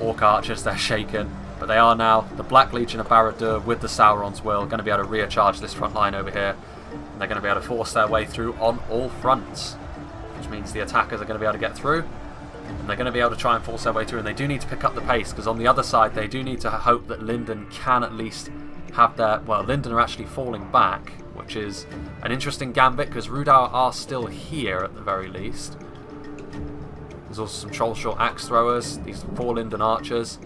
Orc Archers, they're shaken, but they are now, the Black Legion of Barad-dûr with the Sauron's will, going to be able to recharge this front line over here, and they're going to be able to force their way through on all fronts, which means the attackers are going to be able to get through, and they're going to be able to try and force their way through, and they do need to pick up the pace, because on the other side they do need to hope that Lindon can at least have their... Well, Lindon are actually falling back, which is an interesting gambit, because Rhudaur are still here at the very least. There's also some Trollshaw axe throwers, these 4 Lindon archers.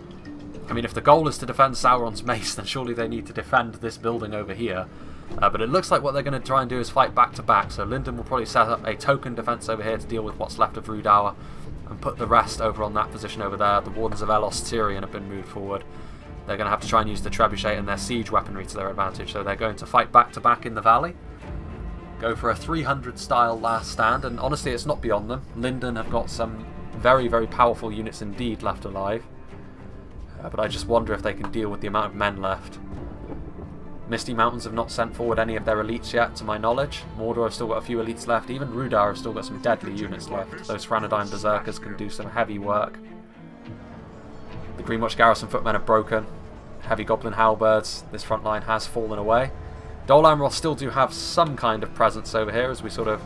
I mean, if the goal is to defend Sauron's mace, then surely they need to defend this building over here. But it looks like what they're going to try and do is fight back to back, so Lindon will probably set up a token defence over here to deal with what's left of Rhudaur, and put the rest over on that position over there. The Wardens of Elos Tyrian have been moved forward. They're going to have to try and use the Trebuchet and their siege weaponry to their advantage, so they're going to fight back to back in the valley. Go for a 300 style last stand, and honestly it's not beyond them. Lindon have got some very, very powerful units indeed left alive. But I just wonder if they can deal with the amount of men left. Misty Mountains have not sent forward any of their elites yet, to my knowledge. Mordor have still got a few elites left. Even Rhudaur have still got some deadly units left. Those Franadine Berserkers can do some heavy work. The Greenwatch Garrison footmen are broken. Heavy Goblin Halberds. This front line has fallen away. Dol Amroth still do have some kind of presence over here as we sort of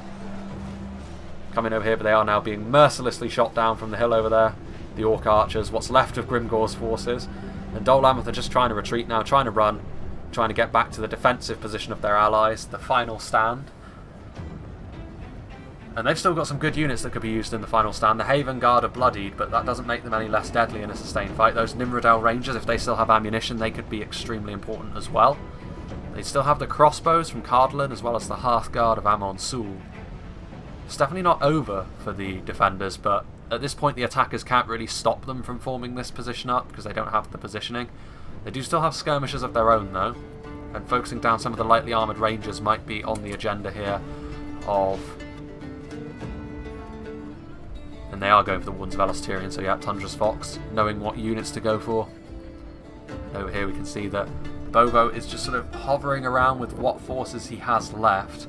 come in over here, but they are now being mercilessly shot down from the hill over there. The Orc archers, what's left of Grimgore's forces. And Dol Amroth are just trying to retreat now, trying to run, trying to get back to the defensive position of their allies, the final stand. And they've still got some good units that could be used in the final stand. The Haven Guard are bloodied, but that doesn't make them any less deadly in a sustained fight. Those Nimrodel Rangers, if they still have ammunition, they could be extremely important as well. They still have the crossbows from Cardolan, as well as the Hearth Guard of Amon Sul. It's definitely not over for the defenders, but at this point the attackers can't really stop them from forming this position up, because they don't have the positioning. They do still have skirmishers of their own, though, and focusing down some of the lightly armoured Rangers might be on the agenda here of... And they are going for the Wounds of Elostirian, so yeah, Tundra's Fox, knowing what units to go for. Over here we can see that Bobo is just sort of hovering around with what forces he has left.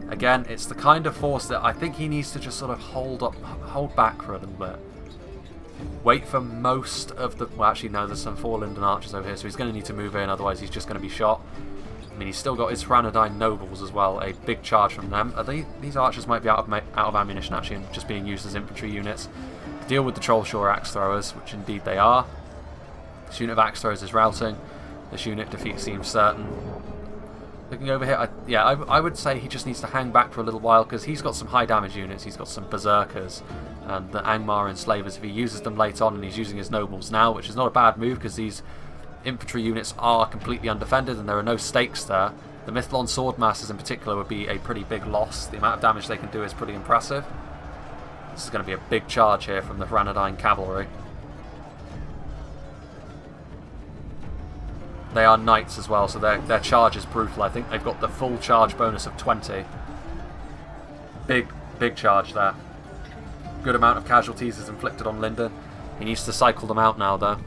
Again, it's the kind of force that I think he needs to just sort of hold back for a little bit. Wait for most of the... Well, actually, no, there's some 4 Lindon archers over here, so he's going to need to move in, otherwise he's just going to be shot. I mean, he's still got his Franadine nobles as well, a big charge from them. These archers might be out of ammunition, actually, and just being used as infantry units to deal with the Trollshaw axe throwers, which indeed they are. This unit of axe throwers is routing. This unit defeat seems certain. Looking over here, I would say he just needs to hang back for a little while, because he's got some high damage units. He's got some Berserkers and the Angmar Enslavers. If he uses them late on, and he's using his nobles now, which is not a bad move, because these infantry units are completely undefended and there are no stakes there. The Mithlon Swordmasters in particular would be a pretty big loss. The amount of damage they can do is pretty impressive. This is going to be a big charge here from the Franadine Cavalry. They are knights as well, so their charge is brutal. I think they've got the full charge bonus of 20. Big charge there. Good amount of casualties is inflicted on Lindon. He needs to cycle them out now, though.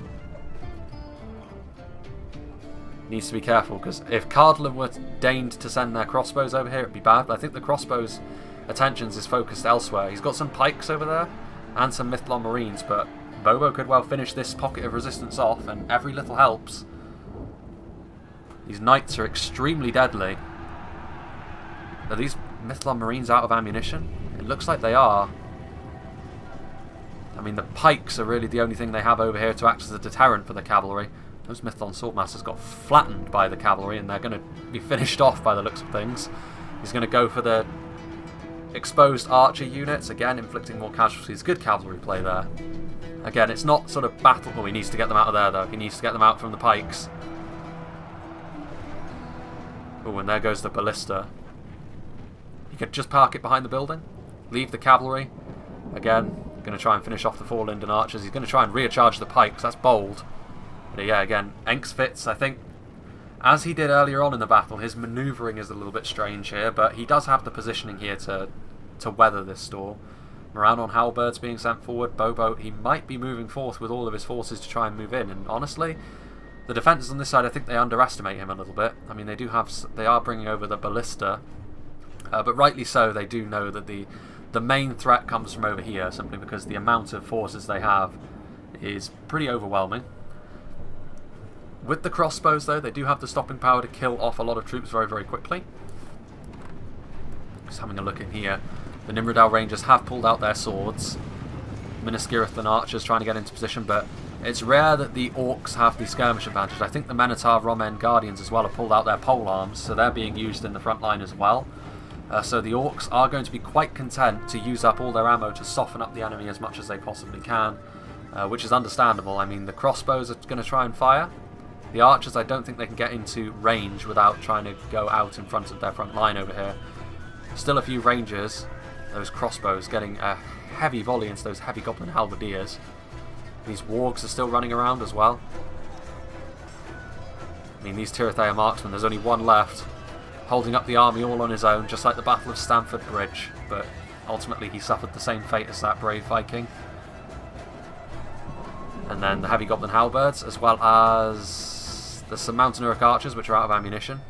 Needs to be careful, because if Cardolan were deigned to send their crossbows over here, it'd be bad. But I think the crossbows' attentions is focused elsewhere. He's got some pikes over there and some Mithlon Marines, but Bobo could well finish this pocket of resistance off, and every little helps. These knights are extremely deadly. Are these Mithlon Marines out of ammunition? It looks like they are. I mean, the pikes are really the only thing they have over here to act as a deterrent for the cavalry. Those Mithlon Swordmasters got flattened by the cavalry, and they're going to be finished off by the looks of things. He's going to go for the exposed archer units, again inflicting more casualties. Good cavalry play there. Again, it's not sort of battle... Oh, he needs to get them out of there, though. He needs to get them out from the pikes. Oh, and there goes the ballista. He could just park it behind the building. Leave the cavalry. Again, going to try and finish off the 4 Lindon archers. He's going to try and recharge the pikes. That's bold. But yeah, again, Enks Fitz, I think, as he did earlier on in the battle, his manoeuvring is a little bit strange here, but he does have the positioning here to weather this storm. Moran on Halberds being sent forward. Bobo, he might be moving forth with all of his forces to try and move in, and honestly, the defenders on this side, I think they underestimate him a little bit. I mean, they are bringing over the ballista, but rightly so. They do know that the main threat comes from over here, simply because the amount of forces they have is pretty overwhelming. With the crossbows, though, they do have the stopping power to kill off a lot of troops very, very quickly. Just having a look in here. The Nimrodel Rangers have pulled out their swords. Minas Tirith and archers trying to get into position, but it's rare that the orcs have the skirmish advantage. I think the Minotaur Romen Guardians as well have pulled out their pole arms, so they're being used in the front line as well. So the orcs are going to be quite content to use up all their ammo to soften up the enemy as much as they possibly can, which is understandable. I mean, the crossbows are going to try and fire. The archers, I don't think they can get into range without trying to go out in front of their front line over here. Still a few rangers, those crossbows, getting a heavy volley into those heavy goblin halberdiers. These wargs are still running around as well. I mean, these Tirithea marksmen, there's only one left, holding up the army all on his own, just like the Battle of Stamford Bridge, but ultimately he suffered the same fate as that brave Viking. And then the heavy goblin halberds, as well as there's some Mountain Uruk archers, which are out of ammunition.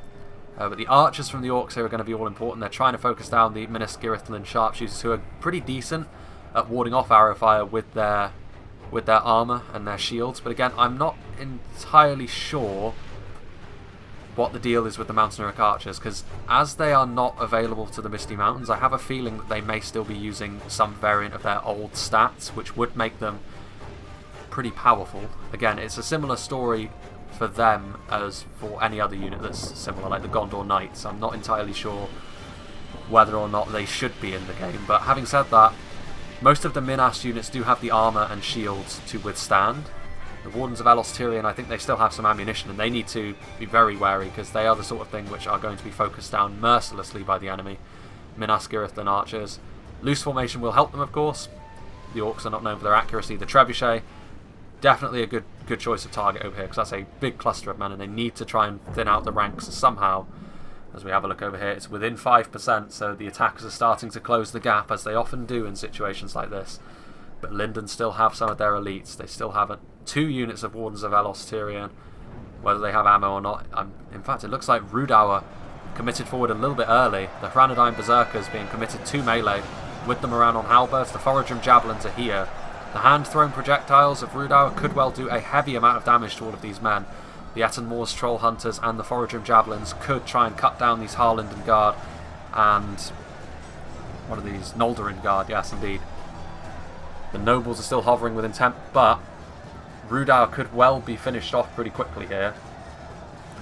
But the archers from the orcs here are going to be all important. They're trying to focus down the Minas Tirith sharpshooters, who are pretty decent at warding off arrow fire with their armour and their shields. But again, I'm not entirely sure what the deal is with the Mountaineeric archers, because as they are not available to the Misty Mountains, I have a feeling that they may still be using some variant of their old stats, which would make them pretty powerful. Again, it's a similar story for them as for any other unit that's similar, like the Gondor Knights. I'm not entirely sure whether or not they should be in the game, but having said that, most of the Minas units do have the armour and shields to withstand. The Wardens of Elos Tyrian, I think they still have some ammunition, and they need to be very wary, because they are the sort of thing which are going to be focused down mercilessly by the enemy. Minas Tirith and archers. Loose formation will help them, of course. The Orcs are not known for their accuracy. The Trebuchet, definitely a good choice of target over here, because that's a big cluster of men, and they need to try and thin out the ranks somehow. As we have a look over here, it's within 5%, so the attackers are starting to close the gap, as they often do in situations like this. But Lindon still have some of their elites. They still have 2 units of Wardens of Elos Tyrian, whether they have ammo or not. In fact, it looks like Rhudaur committed forward a little bit early. The Hranadine Berserkers being committed to melee, with them around on halberds. The Forodrim Javelins are here. The hand-thrown projectiles of Rhudaur could well do a heavy amount of damage to all of these men. The Etten Moors Troll Hunters and the Forodrim Javelins could try and cut down these Harlinden Guard and... what are these? Noldorin Guard, yes indeed. The nobles are still hovering with intent, but Rhudaur could well be finished off pretty quickly here,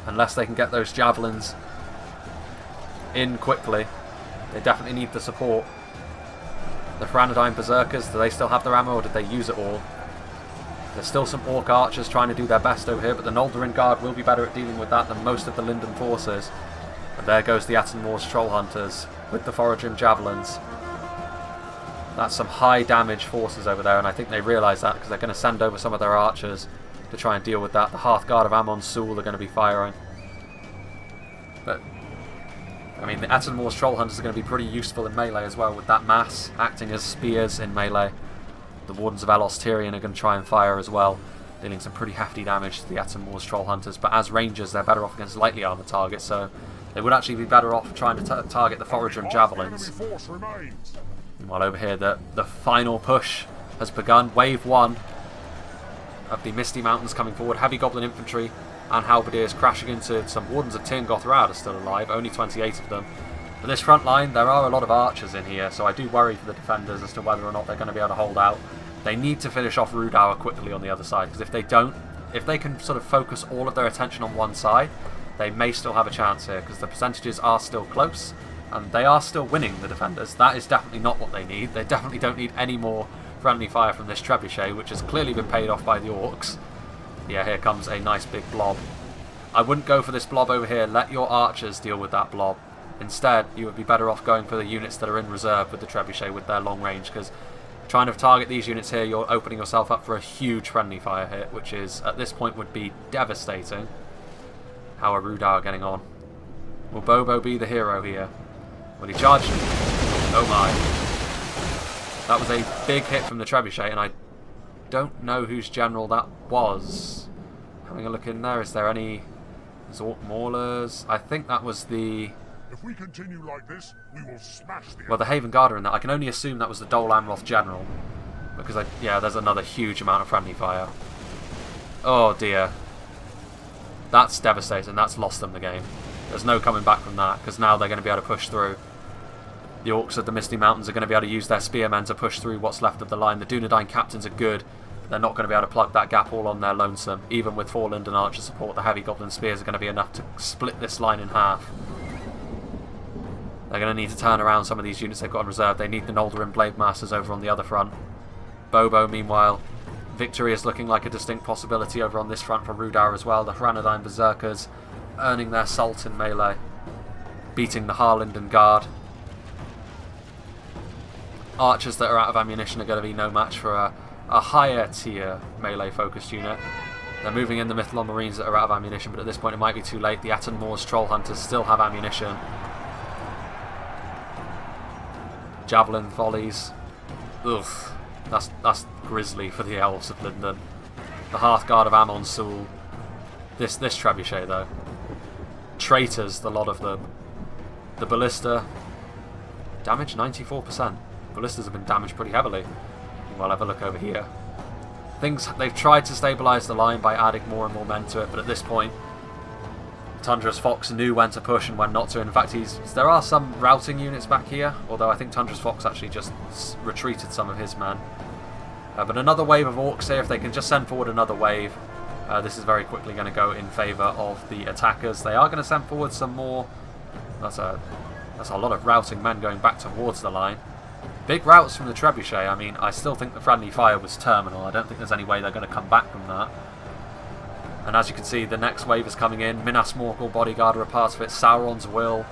unless they can get those javelins in quickly. They definitely need the support. The Hranadine Berserkers, do they still have their ammo, or did they use it all? There's still some Orc archers trying to do their best over here, but the Noldorin Guard will be better at dealing with that than most of the Lindon forces. And there goes the Etten Moors Troll Hunters with the Forodrim Javelins. That's some high damage forces over there, and I think they realise that, because they're going to send over some of their archers to try and deal with that. The Hearthguard of Amon Sul are going to be firing. But, I mean, the Etten Moors Troll Hunters are going to be pretty useful in melee as well, with that mass acting as spears in melee. The Wardens of Elos Tyrian are going to try and fire as well, dealing some pretty hefty damage to the Etten Moors Troll Hunters. But as rangers, they're better off against lightly armoured targets, so they would actually be better off trying to target the Forodrim Javelins. While over here, the final push has begun. Wave 1 of the Misty Mountains coming forward. Heavy Goblin Infantry and Halberdiers crashing into some Wardens of Tirngothrad are still alive, only 28 of them. For this front line, there are a lot of archers in here, so I do worry for the defenders as to whether or not they're going to be able to hold out. They need to finish off Rhudaur quickly on the other side, because if they don't, if they can sort of focus all of their attention on one side, they may still have a chance here, because the percentages are still close. And they are still winning, the defenders. That is definitely not what they need. They definitely don't need any more friendly fire from this Trebuchet, which has clearly been paid off by the Orcs. Yeah, here comes a nice big blob. I wouldn't go for this blob over here. Let your archers deal with that blob. Instead, you would be better off going for the units that are in reserve with the Trebuchet with their long range, because trying to target these units here, you're opening yourself up for a huge friendly fire hit, which is, at this point, would be devastating. How are Rhudaur getting on? Will Bobo be the hero here? Will he charge? Oh my. That was a big hit from the Trebuchet, and I don't know whose general that was. Having a look in there, is there any Zork Maulers? I think that was the... If we continue like this, we will smash the... Well, the Haven Guard are in that. I can only assume that was the Dol Amroth general, because yeah, there's another huge amount of friendly fire. Oh dear. That's devastating. That's lost them the game. There's no coming back from that, because now they're going to be able to push through. The Orcs of the Misty Mountains are going to be able to use their spearmen to push through what's left of the line. The Dunedain captains are good. They're not going to be able to plug that gap all on their lonesome. Even with 4 Lindon archer support, the heavy goblin spears are going to be enough to split this line in half. They're going to need to turn around some of these units they've got in reserve. They need the Noldorin Blade Masters over on the other front. Bobo, meanwhile, victory is looking like a distinct possibility over on this front for Rhudaur as well. The Hranadine Berserkers earning their salt in melee, beating the Harlinden Guard. Archers that are out of ammunition are going to be no match for a higher tier melee focused unit. They're moving in the Mythalon Marines that are out of ammunition, but at this point it might be too late. The Etten Moors Troll Hunters still have ammunition. Javelin volleys. Ugh, that's grisly for the elves of Lindon. The Hearthguard of Amon Sul. This Trebuchet though. Traitors, the lot of them. The Ballista. Damage 94%. Ballistas have been damaged pretty heavily. We'll have a look over here. They've tried to stabilise the line by adding more and more men to it, but at this point, Tundra's Fox knew when to push and when not to. In fact, there are some routing units back here, although I think Tundra's Fox actually just retreated some of his men. But another wave of orcs here, if they can just send forward another wave, this is very quickly going to go in favour of the attackers. They are going to send forward some more. That's a lot of routing men going back towards the line. Big routes from the trebuchet. I mean, I still think the friendly fire was terminal. I don't think there's any way they're going to come back from that. And as you can see, the next wave is coming in. Minas Morgul bodyguard are a part of it. Sauron's Will,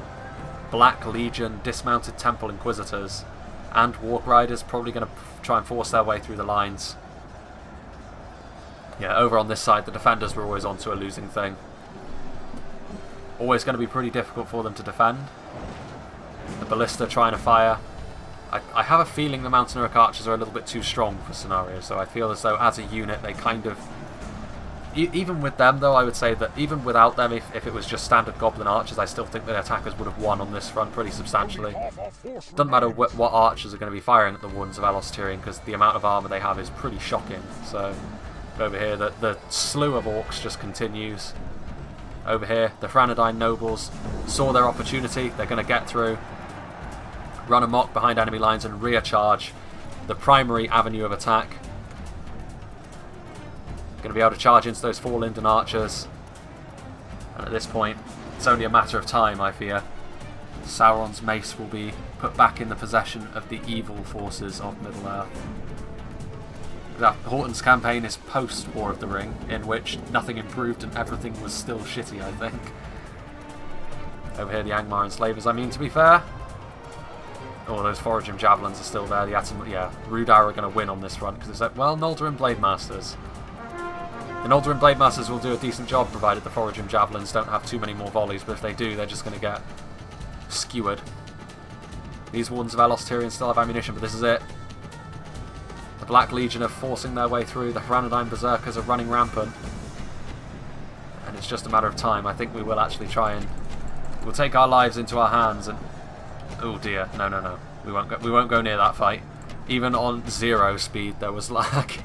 Black Legion, Dismounted Temple Inquisitors, and Warg Riders probably going to try and force their way through the lines. Yeah, over on this side, the defenders were always onto a losing thing. Always going to be pretty difficult for them to defend. The Ballista trying to fire. I have a feeling the Mountain Oak Archers are a little bit too strong for scenario, so I feel as though as a unit they kind of... Even with them though, I would say that even without them, if it was just standard Goblin Archers, I still think the attackers would have won on this front pretty substantially. Doesn't matter what archers are going to be firing at the Wardens of Elos Tyrion, because the amount of armour they have is pretty shocking. So, over here, the slew of orcs just continues. Over here, the Franadine nobles saw their opportunity. They're going to get through, run amok behind enemy lines and rear charge the primary avenue of attack. Going to be able to charge into those 4 Lindon archers. And at this point, it's only a matter of time, I fear. Sauron's mace will be put back in the possession of the evil forces of Middle-earth. Horton's campaign is post-War of the Ring, in which nothing improved and everything was still shitty, I think. Over here, the Angmar enslavers. I mean, to be fair, oh, those Foraging Javelins are still there. Rhudaur are going to win on this front, because it's like, well, Noldor and Blade Masters. The Noldor and Blade Masters will do a decent job, provided the Foraging Javelins don't have too many more volleys, but if they do, they're just going to get skewered. These Wardens of Elos Tyrion still have ammunition, but this is it. The Black Legion are forcing their way through. The Franadine Berserkers are running rampant. And it's just a matter of time. I think we will actually try and... We'll take our lives into our hands and... Oh dear, no. We won't go near that fight. Even on 0 speed, there was lag.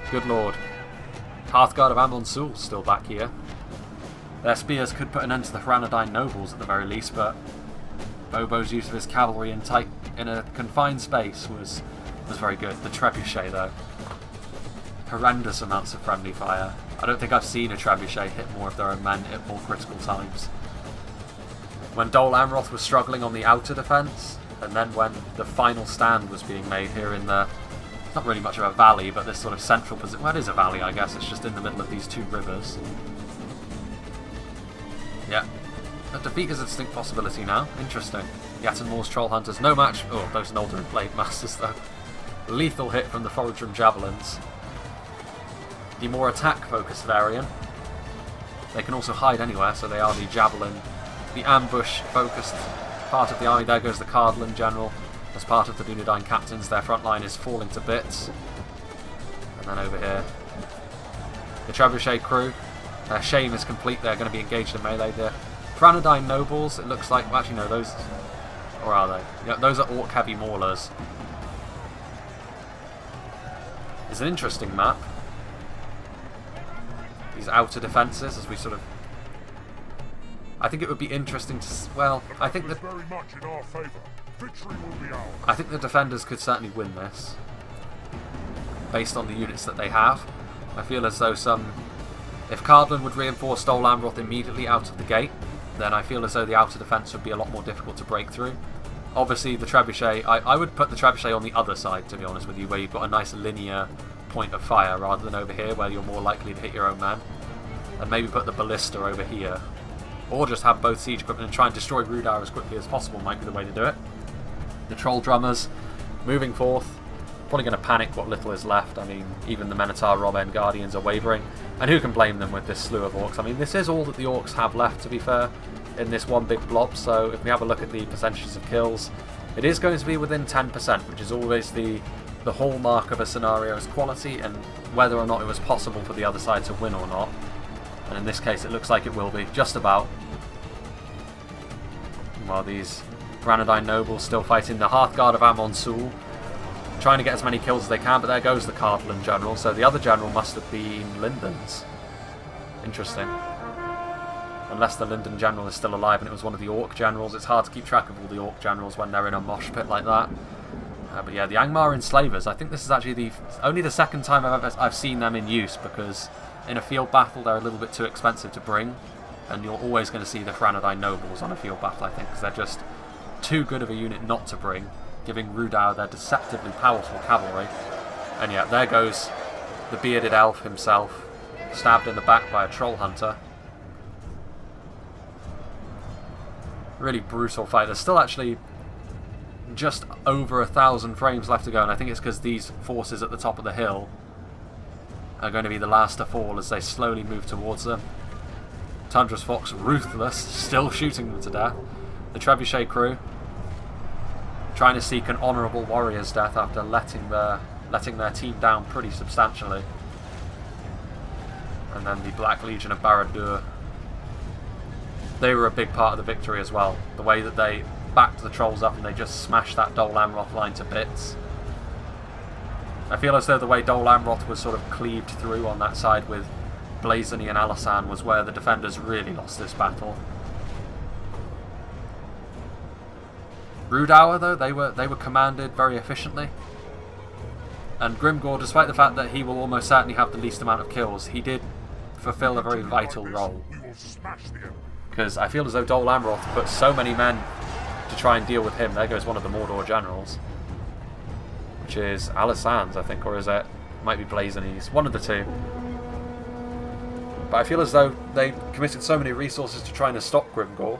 Good lord. Hearthguard of Amon Sul still back here. Their spears could put an end to the Franadine nobles at the very least, but Bobo's use of his cavalry in a confined space was very good. The trebuchet though, horrendous amounts of friendly fire. I don't think I've seen a trebuchet hit more of their own men at more critical times. When Dol Amroth was struggling on the outer defence, and then when the final stand was being made here in the... It's not really much of a valley, but this sort of central position... Well, it is a valley, I guess. It's just in the middle of these 2 rivers. Yeah. A defeat is a distinct possibility now. Interesting. Yat and Moor's Troll Hunters. No match... Oh, those Noldor and Blade Masters, though. Lethal hit from the Foraging Javelins. The more attack-focused variant. They can also hide anywhere, so they are the Javelin. The ambush-focused part of the army. There goes the Cardolan General. As part of the Dunedain captains, their front line is falling to bits. And then over here, the Trebuchet crew. Their shame is complete. They're going to be engaged in melee. The Franadine nobles, it looks like... Well, actually, no, those... Or are they? Yeah, those are orc-heavy maulers. It's an interesting map. These outer defences, as we sort of... I think it would be interesting to... Well, I think that... Very much in our favour. Victory will be ours. I think the defenders could certainly win this, based on the units that they have. I feel as though some... If Cardolan would reinforce Dol Amroth immediately out of the gate, then I feel as though the outer defence would be a lot more difficult to break through. Obviously, the Trebuchet... I would put the Trebuchet on the other side, to be honest with you, where you've got a nice linear point of fire, rather than over here, where you're more likely to hit your own man. And maybe put the Ballista over here. Or just have both siege equipment and try and destroy Rhudaur as quickly as possible might be the way to do it. The Troll Drummers moving forth, probably going to panic what little is left. I mean, even the Minotaur Rob-End Guardians are wavering, and who can blame them with this slew of orcs? I mean, this is all that the orcs have left, to be fair, in this one big blob, so if we have a look at the percentages of kills, it is going to be within 10%, which is always the hallmark of a scenario's quality, and whether or not it was possible for the other side to win or not. And in this case, it looks like it will be, just about. While these Granadine nobles still fighting the Hearthguard of Amon Sul, trying to get as many kills as they can, but there goes the Cardolan general, so the other general must have been Lindon's. Interesting. unless the Lindon general is still alive and it was one of the Orc generals. It's hard to keep track of all the Orc generals when they're in a mosh pit like that. But yeah, the Angmar Enslavers, I think this is actually only the second time I've seen them in use, because in a field battle they're a little bit too expensive to bring, and you're always going to see the Thranodine Nobles on a field battle, I think, because they're just too good of a unit not to bring, giving Rhudaur their deceptively powerful cavalry. And yeah, there goes the bearded elf himself, stabbed in the back by a troll hunter. Really brutal fight. There's still actually just over 1,000 frames left to go, and I think it's because these forces at the top of the hill are going to be the last to fall as they slowly move towards them. Tundra's Fox, ruthless, still shooting them to death. The Trebuchet crew trying to seek an honourable warrior's death after letting their team down pretty substantially. And then the Black Legion of Barad-dûr, they were a big part of the victory as well. The way that they backed the trolls up and they just smashed that Dol Amroth line to bits. I feel as though the way Dol Amroth was sort of cleaved through on that side with Blazony and Alasan was where the defenders really lost this battle. Rhudaur, though, they were commanded very efficiently. And Grimgore, despite the fact that he will almost certainly have the least amount of kills, he did fulfill a very vital role. Because I feel as though Dol Amroth put so many men to try and deal with him. There goes one of the Mordor generals, which is Alasan's, I think, or is it? Might be Blazony's, one of the two. But I feel as though they committed so many resources to trying to stop Grimgore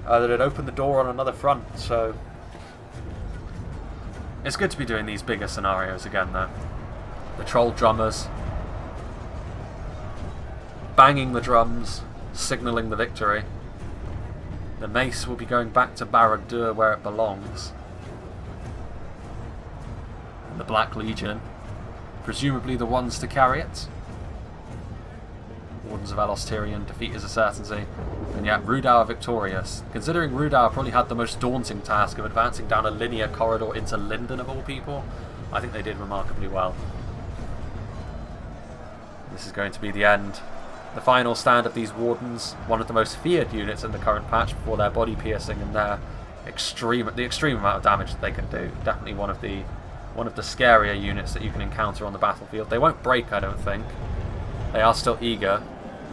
that it opened the door on another front. So it's good to be doing these bigger scenarios again, though. The troll drummers banging the drums, signalling the victory. The mace will be going back to Barad-dûr where it belongs. And the Black Legion, presumably the ones to carry it. Wardens of Elos Tyrion, defeat is a certainty. And yet, Rhudaur victorious. Considering Rhudaur probably had the most daunting task of advancing down a linear corridor into Lindon of all people, I think they did remarkably well. This is going to be the end. The final stand of these Wardens, one of the most feared units in the current patch for their body piercing and their the extreme amount of damage that they can do. Definitely one of the scarier units that you can encounter on the battlefield. They won't break, I don't think. They are still eager.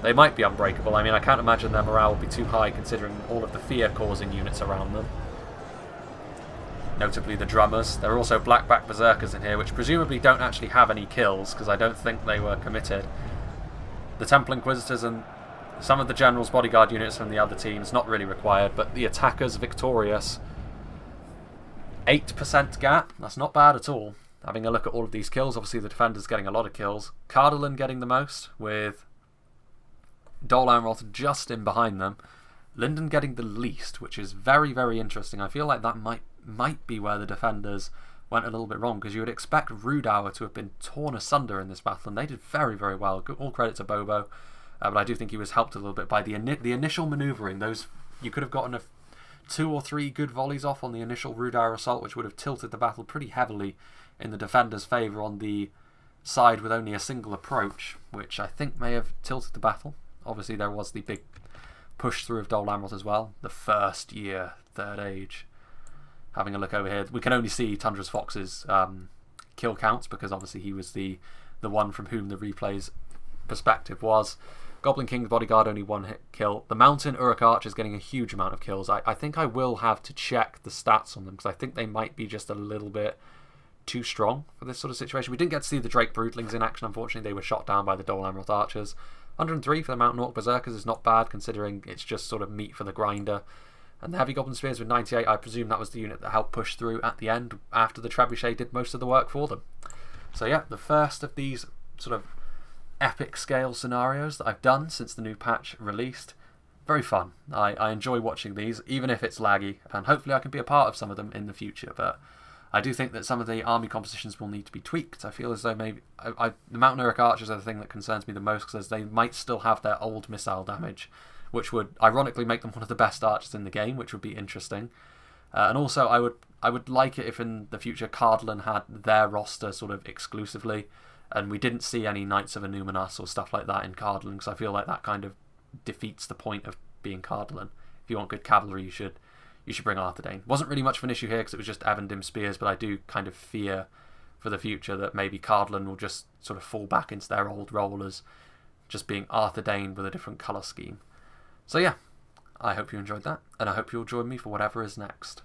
They might be unbreakable. I mean, I can't imagine their morale will be too high considering all of the fear-causing units around them. Notably the drummers. There are also Blackback Berserkers in here, which presumably don't actually have any kills, because I don't think they were committed. The Temple Inquisitors and some of the General's bodyguard units from the other teams, not really required, but the attackers victorious. 8% gap, that's not bad at all. Having a look at all of these kills, obviously the defenders getting a lot of kills. Cardolan getting the most, with Dol Amroth just in behind them. Lindon getting the least, which is very, very interesting. I feel like that might be where the defenders went a little bit wrong, because you would expect Rhudaur to have been torn asunder in this battle, and they did very, very well. All credit to Bobo, but I do think he was helped a little bit by the initial manoeuvring. You could have gotten 2 or 3 good volleys off on the initial Rhudaur assault, which would have tilted the battle pretty heavily in the defenders' favour on the side with only a single approach, which I think may have tilted the battle. Obviously there was the big push through of Dol Amroth as well, the first year, Third Age. Having a look over here, we can only see Tundra's Fox's kill counts, because obviously he was the one from whom the replay's perspective was. Goblin King's bodyguard, only 1 hit kill. The Mountain Uruk Archer is getting a huge amount of kills. I think I will have to check the stats on them, because I think they might be just a little bit too strong for this sort of situation. We didn't get to see the Drake Broodlings in action, unfortunately. They were shot down by the Dol Amroth Archers. 103 for the Mountain Orc Berserkers is not bad, considering it's just sort of meat for the grinder. And the Heavy Goblin Spears with 98, I presume that was the unit that helped push through at the end after the Trebuchet did most of the work for them. So yeah, the first of these sort of epic scale scenarios that I've done since the new patch released. Very fun. I enjoy watching these, even if it's laggy, and hopefully I can be a part of some of them in the future. But I do think that some of the army compositions will need to be tweaked. I feel as though maybe the Mountain Uruk Archers are the thing that concerns me the most, because they might still have their old missile damage, which would ironically make them one of the best archers in the game, which would be interesting. And also, I would like it if in the future Cardolan had their roster sort of exclusively, and we didn't see any Knights of Innuminas or stuff like that in Cardolan, because I feel like that kind of defeats the point of being Cardolan. If you want good cavalry, you should bring Arthedain. Wasn't really much of an issue here because it was just Avendim spears, but I do kind of fear for the future that maybe Cardolan will just sort of fall back into their old role as just being Arthedain with a different colour scheme. So yeah, I hope you enjoyed that, and I hope you'll join me for whatever is next.